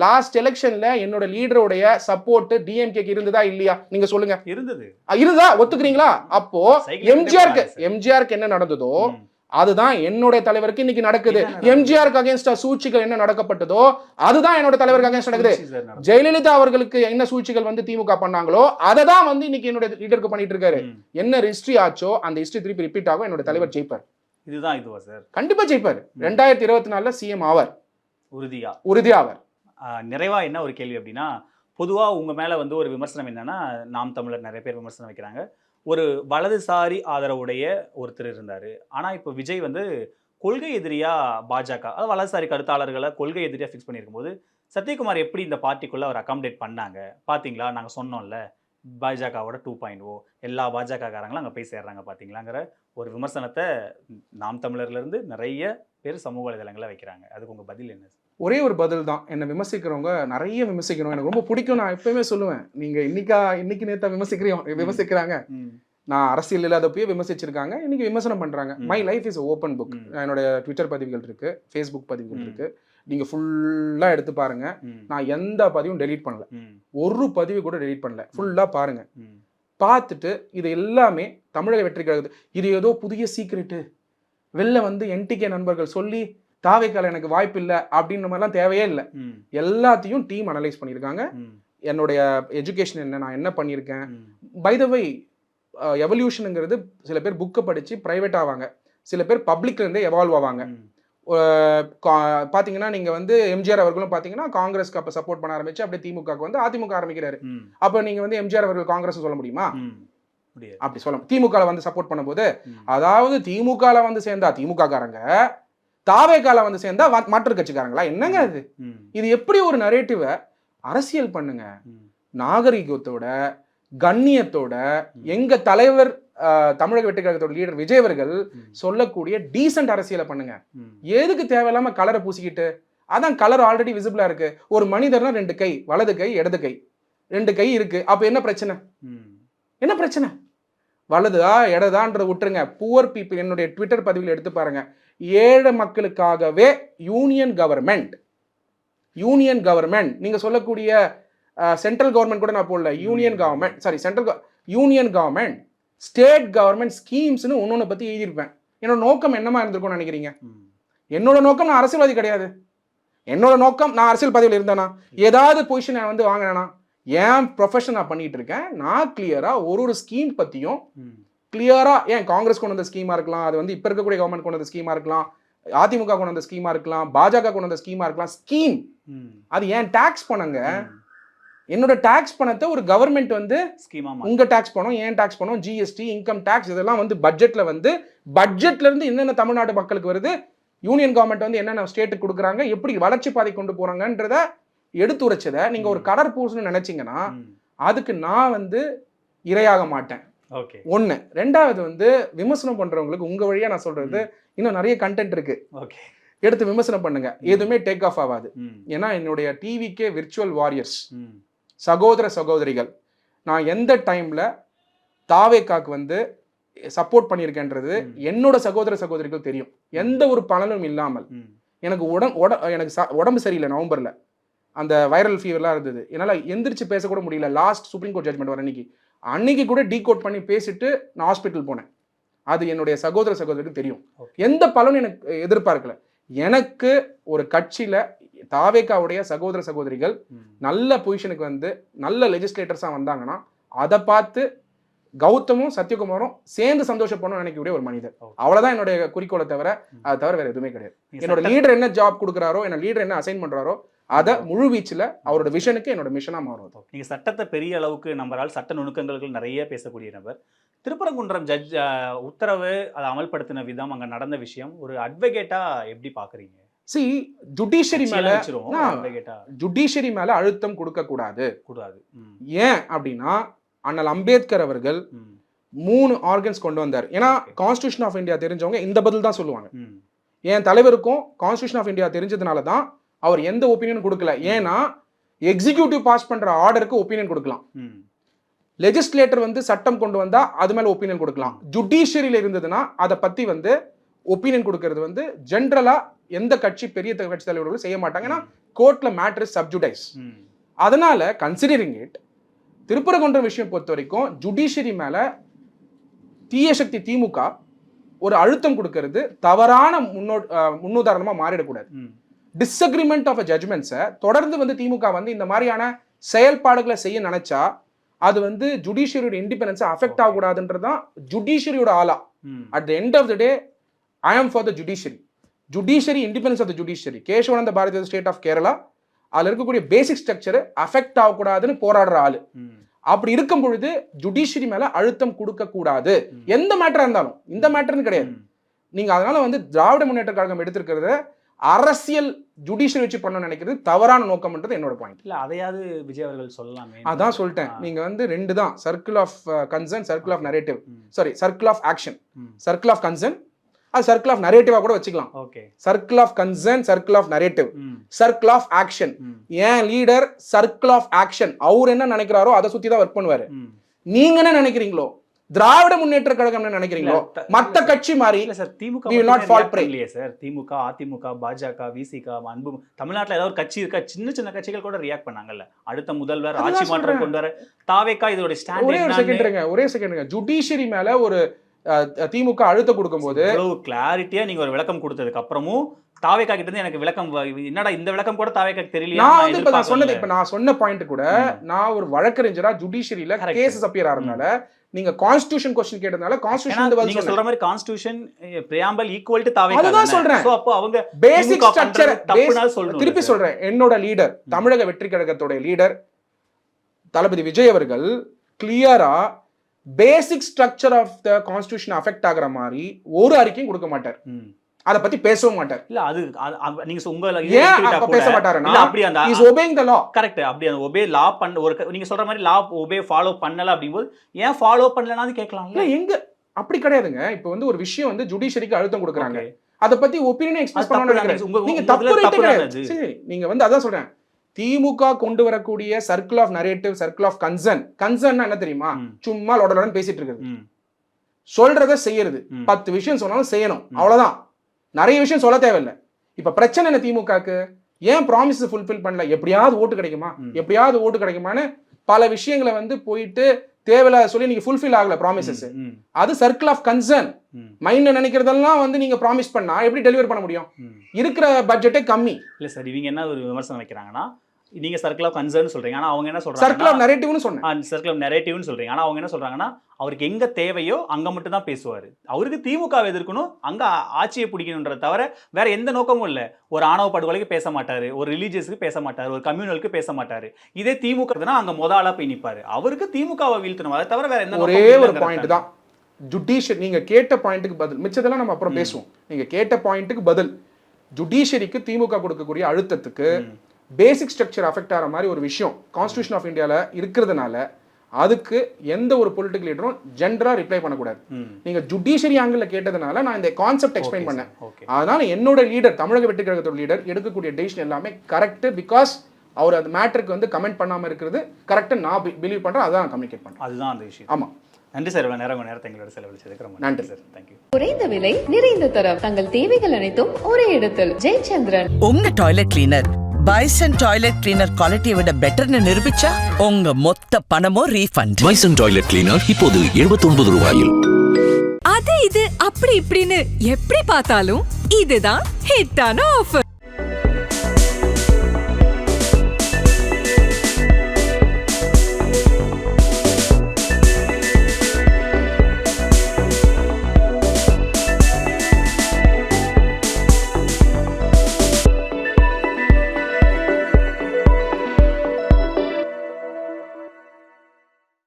லாஸ்ட் எலெக்ஷன்ல என்னோட லீடருடைய சப்போர்ட் டிஎம்கேக்கு இருந்ததா இல்லையா நீங்க சொல்லுங்க. இருந்ததா ஒத்துக்கிறீங்களா? அப்போ எம்ஜிஆருக்கு என்ன நடந்ததோ அதுதான் என்னுடைய தலைவருக்கு இன்னைக்கு நடக்குது. எம்ஜிஆருக்கு அகைன்ஸ்டா சூழ்ச்சிகள் என்ன நடக்கப்பட்டதோ அதுதான் என்னோட தலைவருக்கு அகைன்ஸ்ட் நடக்குது. ஜெயலலிதா அவர்களுக்கு என்ன சூழ்ச்சிகள் வந்து திமுக பண்ணாங்களோ அதை தான் வந்து இன்னைக்கு என்னோட லீடருக்கு பண்ணிட்டு இருக்காரு. என்ன ஹிஸ்டரி ஆச்சோ அந்த ஹிஸ்டரி திருப்பி ரிப்பீட் ஆகும். என்னோட தலைவர் ஜெயிப்பார். இதுதான் இதுவா சார்? கண்டிப்பா ஜெயிப்பார். 2024 சிஎம் ஆவார். உறுதியா ஆவார். நிறைவா என்ன ஒரு கேள்வி அப்படின்னா, பொதுவா உங்க மேல வந்து ஒரு விமர்சனம் என்னன்னா, நாம் தமிழர் நிறைய பேர் விமர்சனம் வைக்கிறாங்க. ஒரு வலதுசாரி ஆதரவுடைய ஒருத்தர் இருந்தாரு. ஆனா இப்போ விஜய் வந்து கொள்கை எதிரியா பாஜக, அதாவது வலதுசாரி கருத்தாளர்களை கொள்கை எதிரியா ஃபிக்ஸ் பண்ணியிருக்கும் போது சத்யகுமார் எப்படி இந்த பார்ட்டிக்குள்ள அவர் அகாமடேட் பண்ணாங்க? பாத்தீங்களா, நாங்க சொன்னோம்ல பாஜகவோட 2.0 எல்லா பாஜக காரங்களும் அங்க போய் சேர்றாங்க பாத்தீங்களாங்கிற ஒரு விமர்சனத்தை நாம் தமிழர்ல இருந்து நிறைய பேர் சமூக வலைதளங்களை வைக்கிறாங்க. அதுக்கு உங்க பதில் என்ன? ஒரே ஒரு பதில் தான். என்னை விமர்சிக்கிறவங்க நிறைய விமர்சிக்கிறோம், எனக்கு ரொம்ப பிடிக்கும். நான் எப்பயுமே சொல்லுவேன், நீங்க இன்னைக்கு நேத்தா விமர்சிக்கிறாங்க. நான் அரசியல் இல்லாதப்பயே விமர்சிச்சிருக்காங்க, இன்னைக்கு விமர்சனம் பண்றாங்க. My life is open book. என்னோட ட்விட்டர் பதிவுகள் இருக்கு, ஃபேஸ்புக் பதிவுகள் இருக்கு. நீங்க ஃபுல்லா எடுத்து பாருங்க. நான் எந்த பதிவும் டெலீட் பண்ணல, ஒரு பதிவு கூட டெலீட் பண்ணல. ஃபுல்லா பாருங்க. பார்த்துட்டு இது எல்லாமே தமிழக வெற்றி கழகத்து, இது ஏதோ புதிய சீக்ரெட்டு வெளில வந்து என்டிகே நண்பர்கள் சொல்லி தாவேக்கால எனக்கு வாய்ப்பு இல்லை அப்படின்ற மாதிரிலாம் தேவையே இல்லை. எல்லாத்தையும் டீம் அனலைஸ் பண்ணியிருக்காங்க. என்னுடைய எஜுகேஷன் என்ன, நான் என்ன பண்ணியிருக்கேன். பை த வே எவல்யூஷனுங்கிறது சில பேர் புக்கை படித்து ப்ரைவேட் ஆவாங்க, சில பேர் பப்ளிக்லேருந்தே எவால்வ் ஆவாங்க. பார்த்தீங்கன்னா நீங்கள் வந்து எம்ஜிஆர் அவர்களும் பார்த்தீங்கன்னா காங்கிரஸ்க்கு அப்போ சப்போர்ட் பண்ண ஆரம்பிச்சு அப்படியே திமுகவுக்கு வந்து அதிமுக ஆரம்பிக்கிறாரு. அப்போ நீங்கள் வந்து எம்ஜிஆர் அவர்கள் காங்கிரஸ் சொல்ல முடியுமா? அப்படி சொல்ல திமுக வந்து சப்போர்ட் பண்ணும்போது, அதாவது திமுக வந்து சேர்ந்தா திமுக காரங்க, தாவேக்கால வந்து சேர்ந்தா மாற்று கட்சிக்காரங்களா? என்னங்க இது? இது எப்படி ஒரு நரேட்டிவை அரசியல் பண்ணுங்க. நாகரிகத்தோட கண்ணியத்தோட எங்க தலைவர் தமிழக வெற்றி கழகத்தோட லீடர் விஜய் அவர்கள் சொல்லக்கூடிய டீசென்ட் அரசியலை பண்ணுங்க. எதுக்கு தேவையில்லாம கலரை பூசிக்கிட்டு? அதான் கலர் ஆல்ரெடி விசிபிளா இருக்கு. ஒரு மனிதர்னா 2 கை, வலது கை இடது கை, 2 கை இருக்கு. அப்ப என்ன பிரச்சனை? என்ன பிரச்சனை? வலதுதா இடதான்ற விட்டுருங்க. புவர் பீப்புள் என்னுடைய ட்விட்டர் பதிவில் எடுத்து பாருங்க. ஏழை மக்களுக்காகவே யூனியன் கவர்மெண்ட் நீங்க சொல்லக்கூடிய சென்ட்ரல் கவர்மெண்ட் கூட நான் போடல, union government, sorry union government, state government ஸ்கீம்ஸ்னு ஒன்னொன்னு பத்தி எழுதியிருப்பேன். என்னோட நோக்கம் என்னமா இருந்திருக்கும்னு நினைக்கிறீங்க? என்னோட நோக்கம், நான் அரசியல்வாதி கிடையாது. என்னோட நோக்கம், நான் அரசியல் பதவியில் இருந்தேனா, ஏதாவது பொசிஷன் நான் வந்து வாங்கினேனா, ஏன் ப்ரொஃபஷன் நான் பண்ணிட்டு இருக்கேன். நான் கிளியரா ஒரு ஸ்கீம் பத்தியும் கிளியரா, ஏன் காங்கிரஸ் கொண்டு வந்த ஸ்கீமா இருக்கலாம், அது வந்து இப்ப இருக்கக்கூடிய கவர்மெண்ட் கொண்டு வந்த ஸ்கீமா இருக்கலாம், அதிமுக கொண்டு வந்த ஸ்கீமா இருக்கலாம், பாஜக கொண்டு வந்த ஸ்கீமா இருக்கலாம். ஸ்கீம் அது ஏன் டாக்ஸ் பண்ணுங்க. என்னோட டாக்ஸ் பணத்தை ஒரு கவர்மெண்ட் வந்து உங்க டாக்ஸ் பணம், ஏன் டாக்ஸ் பணம், ஜிஎஸ்டி, இன்கம் டாக்ஸ், இதெல்லாம் வந்து பட்ஜெட்ல இருந்து என்னென்ன தமிழ்நாடு மக்களுக்கு வருது, யூனியன் கவர்மெண்ட் வந்து என்னென்ன ஸ்டேட்டுக்கு கொடுக்குறாங்க, எப்படி வளர்ச்சி பாதை கொண்டு போறாங்கன்றத எடுத்து உரைச்சதை நீங்க ஒரு கடற் பூசுன்னு நினைச்சீங்கன்னா அதுக்கு நான் வந்து இரையாக மாட்டேன். ஒண்ணு. ரெண்டாவது வந்து விமர்சனம் பண்றவங்களுக்கு உங்க வழியா நான் சொல்றது, இன்னும் நிறைய கண்டென்ட் இருக்கு, எடுத்து விமர்சனம் பண்ணுங்க. எதுவுமே டேக் ஆஃப் ஆகாது. ஏன்னா என்னுடைய டிவிக்கே விர்ச்சுவல் வாரியர்ஸ், சகோதர சகோதரிகள், நான் எந்த டைம்ல தாவேக்காக்கு வந்து சப்போர்ட் பண்ணியிருக்கேன்றது என்னோட சகோதர சகோதரிகள் தெரியும். எந்த ஒரு பலனும் இல்லாமல் எனக்கு உடம்பு சரியில்லை, நவம்பர்ல அந்த வைரல் ஃபீவர்லாம் இருந்தது, என்னால் எந்திரிச்சு பேசக்கூட முடியல. லாஸ்ட் சுப்ரீம் கோர்ட் ஜட்மெண்ட் வர அன்னைக்கு கூட டீகோட் பண்ணி பேசிட்டு நான் ஹாஸ்பிட்டல் போனேன். அது என்னுடைய சகோதர சகோதரிக்கு தெரியும். எந்த பலனும் எனக்கு எதிர்பார்க்கல. எனக்கு ஒரு கட்சியில தாவேக்காவுடைய சகோதர சகோதரிகள் நல்ல பொசிஷனுக்கு வந்து நல்ல லெஜிஸ்லேட்டர்ஸா வந்தாங்கன்னா அதை பார்த்து கௌதமும் சத்யகுமாரும் சேர்ந்து சந்தோஷப்படணும்னு நினைக்கக்கூடிய ஒரு மனிதர். அவ்வளவுதான் என்னுடைய குறிக்கோளை தவிர, அதை தவிர வேற எதுவுமே கிடையாது. என்னோட லீடர் என்ன ஜாப் கொடுக்குறாரோ, என்னோட லீடர் என்ன அசைன் பண்றாரோ அதை முழு வீச்சுல அவரோட விஷனுக்கு என்னோட மிஷனா மாறும். நீங்க சட்டத்தை பெரிய அளவுக்கு நம்பரால் சட்ட நுணுக்கங்களுக்கு நிறைய பேசக்கூடிய நபர். திருப்பரங்குன்றம் ஜட்ஜ் உத்தரவு அதை அமல்படுத்தின விதம், அங்க நடந்த விஷயம், ஒரு அட்வொகேட்டா எப்படி பாக்குறீங்க? ஜுடிஷியரி மேல அழுத்தம் கொடுக்க கூடாது. ஏன் அப்படின்னா, அண்ணல் அம்பேத்கர் அவர்கள் 3 ஆர்கன்ஸ் கொண்டு வந்தார். ஏன்னா கான்ஸ்டிடியூஷன் ஆஃப் இந்தியா தெரிஞ்சவங்க இந்த பதில் தான் சொல்லுவாங்க. என் தலைவருக்கும் கான்ஸ்டிடியூஷன் ஆஃப் இந்தியா தெரிஞ்சதுனால தான் அவர் எந்த ஒப்பீனியன் கொடுக்கல. ஏன்னா எக்ஸிக்யூட்டிவ் பாஸ் பண்ற ஆர்டருக்கு ஒப்பீனியன் கொடுக்கலாம், லெஜிஸ்லேட்டர் வந்து சட்டம் கொண்டு வந்தா அது மேல ஒப்பீனியன் கொடுக்கலாம். ஜுடிஷியரியில இருந்ததுன்னா அதை பத்தி வந்து ஒப்பீனியன் கொடுக்கறது வந்து ஜென்ரலா எந்த கட்சி பெரிய கட்சி தலைவர்களும் செய்ய மாட்டாங்க. ஏன்னா கோர்ட்ல மேட்டர் இஸ் சப்ஜுடைஸ். அதனால கன்சிடரிங் இட், திருப்பரங்குன்றம் விஷயம் பொறுத்த வரைக்கும் ஜுடிஷியரி மேல தீய சக்தி திமுக ஒரு அழுத்தம் கொடுக்கறது தவறான முன்னுதாரணமா மாறிடக்கூடாது. டிஸ்அக்ரிமெண்ட் ஆஃப் ஜட்மெண்ட்ஸை தொடர்ந்து வந்து திமுக வந்து இந்த மாதிரியான செயல்பாடுகளை செய்ய நினைச்சா அது வந்து ஜுடிஷியரியோட இண்டிபெண்டன்ஸை அஃபெக்ட் ஆகக்கூடாதுன்றதுதான் ஜுடிஷியரியோட ஆலா. At the end of the day I am for the judiciary independence of the judiciary. Kesavananda Bharati state of Kerala, அதுல இருக்கக்கூடிய பேசிக் ஸ்ட்ரக்சர் அஃபெக்ட் ஆகக்கூடாதுன்னு போராடுற ஆளு. அப்படி இருக்கும் பொழுது ஜுடிஷியரி மேல அழுத்தம் கொடுக்க கூடாது, எந்த மேட்டரா இருந்தாலும். இந்த மேட்டர்னு கிடையாது. நீங்க அதனால வந்து திராவிட முன்னேற்ற கழகம் எடுத்திருக்கிறத அரசியல் ஜுடிஷியரி வச்சு பண்ண நினைக்கிறது தவறான நோக்கம்ன்றது என்னோட பாயிண்ட். இல்ல அதையாவது விஜய் அவர்கள் சொல்லலாமே. அதான் சொல்லிட்டேன், நீங்க வந்து ரெண்டு தான், circle of concern, circle of narrative. Sorry, circle of action, circle of concern, அது சர்க்கிள் ஆஃப் நரேட்டிவா கூட வச்சுக்கலாம். Okay, circle of concern, circle of narrative, circle of action. ஏன் லீடர் சர்க்கிள் ஆஃப் ஆக்ஷன், அவர் என்ன நினைக்கிறாரோ அதை சுத்தி தான் ஒர்க் பண்ணுவாரு. நீங்க என்ன நினைக்கிறீங்களோ, திராவிட முன்னேற்ற கழகம் என்ன நினைக்கிறீங்களோ, மத்த கட்சி மாதிரி இல்ல sir. DMK we will not fall prey. இல்லையே சார். திமுக, அதிமுக, பாஜக, விசிக, அன்பு, தமிழ்நாட்டுல ஏதாவது ஒரு கட்சி இருக்கா? சின்ன சின்ன கட்சிகள் கூட ரியாக்ட் பண்ணாங்கல்ல. அடுத்த முதல்வர் ஆட்சி மாற்றம் கொண்டு வர தாவேக்கா இதோட ஸ்டாண்ட். ஒரே செகண்ட்ங்க ஜுடிஷியரி மேல ஒரு திமுக அழுத்தம் கொடுக்கும்போது கிளாரிட்டியா நீங்க ஒரு விளக்கம் கொடுத்ததுக்கு அப்புறமும் தாவேக்கா கிட்ட இருந்து எனக்கு விளக்கம், என்னடா இந்த விளக்கம் கூட தாவேக்கா தெரியல. நான் சொன்ன பாயிண்ட் கூட, நான் ஒரு வழக்கறிஞரா ஜுடிஷியரியில கேசஸ் அப்பியர் ஆறதுனால, நீங்க கான்ஸ்டிடியூஷன் क्वेश्चन கேட்டதனால கான்ஸ்டிடியூஷன் நீங்க சொல்ற மாதிரி கான்ஸ்டிடியூஷன் பிரியாம்பிள் ஈக்குவல் டு தாவேக்கா. அதுதான் சொல்றேன். சோ அப்ப அவங்க பேசிக் ஸ்ட்ரக்சர் தப்புனா சொல்றேன். திருப்பி சொல்றேன், என்னோட லீடர், தமிழக வெற்றி கழகத்தோட லீடர் தளபதி விஜய் அவர்கள் கிளியரா basic structure of the constitution affect ஆகுற மாதிரி ஒரு அறிக்கையும் கொடுக்க மாட்டார். அத பத்தி பேசவும் மாட்டார். இல்ல அது நீங்க உங்க பேச மாட்டாருன்னா அப்படி அந்த is obeying the law. Correct. அப்படி அந்த ஒபே லா பண்ண ஒரு நீங்க சொல்ற மாதிரி லா ஒபே ஃபாலோ பண்ணல அப்படிங்கும்போது ஏன் ஃபாலோ பண்ணலனாது கேட்கலாம். இல்ல எங்க அப்படி கிடையாதுங்க. இப்போ வந்து ஒரு விஷயம் வந்து ஜுடிஷியரிக்கு அழுத்தம் கொடுக்குறாங்க, அத பத்தி ஒபினியன் எக்ஸ்பிரஸ் பண்ணனும். நீங்க தப்பு கிடையாது. சரி, நீங்க வந்து அதான் சொல்றேன், திமுக கொண்டு வரக்கூடிய circle of narrative, circle of concern என்ன தெரியுமா? சும்மா லொடலொடன் பேசிட்டு இருக்குது, சொல்றத செய்யறது. 10 விஷயம் சொன்னாலும் செய்யணும், அவ்வளவுதான். நிறைய விஷயம் சொல்ல தேவையில்லை. இப்ப பிரச்சனை என்ன திமுகக்கு? ஏன் ப்ராமிஸ் ஃபுல்ஃபில் பண்ணல? எப்படியாவது ஓட்டு கிடைக்குமான்னு பல விஷயங்களை வந்து போயிட்டு தேவையில்லாத சொல்லி நீங்க ஃபுல்ஃபில் ஆகல ப்ராமிசஸ். அது சர்க்கிள் ஆஃப் கன்சர்ன். மைண்ட்ல நினைக்கிறதெல்லாம் வந்து நீங்க ப்ராமிஸ் பண்ணா எப்படி டெலிவர் பண்ண முடியும்? இருக்கிற பட்ஜெட்டே கம்மி. இல்ல சார், இவங்க என்ன ஒரு விமர்சனம் வைக்கிறாங்கன்னா, நீங்க சர்க்கிள் ஆஃப் கன்சர்ன் சொல்றீங்க, ஆனா அவங்க என்ன சொல்றாங்க, சர்க்கிள் ஆஃப் நரேட்டிவ்னு சொன்னேன். சர்க்கிள் ஆஃப் நரேட்டிவ்னு சொல்றீங்க, ஆனா அவங்க என்ன சொல்றாங்கன்னா, அவருக்கு எங்க தேவையோ அங்க மட்டும் தான் பேசுவாரு. அவருக்கு திமுக எதிர்க்கணும், அங்க ஆட்சியை பிடிக்கணும்ன்றத தவிர வேற எந்த நோக்கமும் இல்ல. ஒரு ஆணவ படுகொலைக்கு பேச மாட்டாரு, ஒரு ரிலீஜியஸ்க்கு பேச மாட்டாரு, ஒரு கம்யூனலுக்கு பேச மாட்டாரு. இதே திமுக அங்க முதலா போய் நிப்பாரு. அவருக்கு திமுகவை வீழ்த்தணும், அதை தவிர வேற எந்த ஒரே ஒரு பாயிண்ட் தான் ஜுடிஷியரி. நீங்க கேட்ட பாயிண்ட்டுக்கு பதில், மிச்சதெல்லாம் நம்ம அப்புறம் பேசுவோம். நீங்க கேட்ட பாயிண்ட்டுக்கு பதில், ஜுடிஷியரிக்கு திமுக கொடுக்கக்கூடிய அழுத்தத்துக்கு பேசிக் ஸ்ட்ரக்சர் அஃபெக்ட் ஆகிற மாதிரி ஒரு விஷயம் கான்ஸ்டிடியூஷன் ஆஃப் இந்தியாவில் இருக்கிறதுனால அதுக்கு எந்த ஒரு பொலிட்டிக்கல் லீடரும் ஜென்ரலா ரிப்ளை பண்ணக்கூடாது. நீங்க ஜுடிஷியரி ஆங்கிள் கேட்டதுனால நான் இந்த கான்செப்ட் எக்ஸ்பிளைன் பண்ணேன். அதனால என்னோட லீடர், தமிழக வெற்றி கழகத்தோட லீடர் எடுக்கக்கூடிய டெசிஷன் எல்லாமே கரெக்ட். பிகாஸ் அவர் அந்த மேட்டருக்கு வந்து கமெண்ட் பண்ணாம இருக்கிறது கரெக்ட் நான் பிலீவ் பண்றேன். அதான் நான் கம்யூனிகேட் பண்றேன். அதுதான் அந்த விஷயம். ஆமா, நன்றி சார். நேரத்தை எங்களோட செலவழிச்சதுக்கு நன்றி சார். தேங்க்யூ. குறைந்த விலை, நிறைந்த தரம், தங்கள் தேவைகள் அனைத்தும் ஒரே இடத்தில். ஜெயச்சந்திரன். உங்க toilet cleaner bison toilet cleaner குவாலிட்டியை விட பெட்டர்னு நிரூபிச்சா உங்க மொத்த பணமும் ரீஃபண்ட். பைசன் டாய்லெட் கிளீனர் இப்போது 79 ரூபாயில். அது இது அப்படி இப்படின்னு எப்படி பார்த்தாலும் இதுதான் ஹிட்டான ஆஃபர்.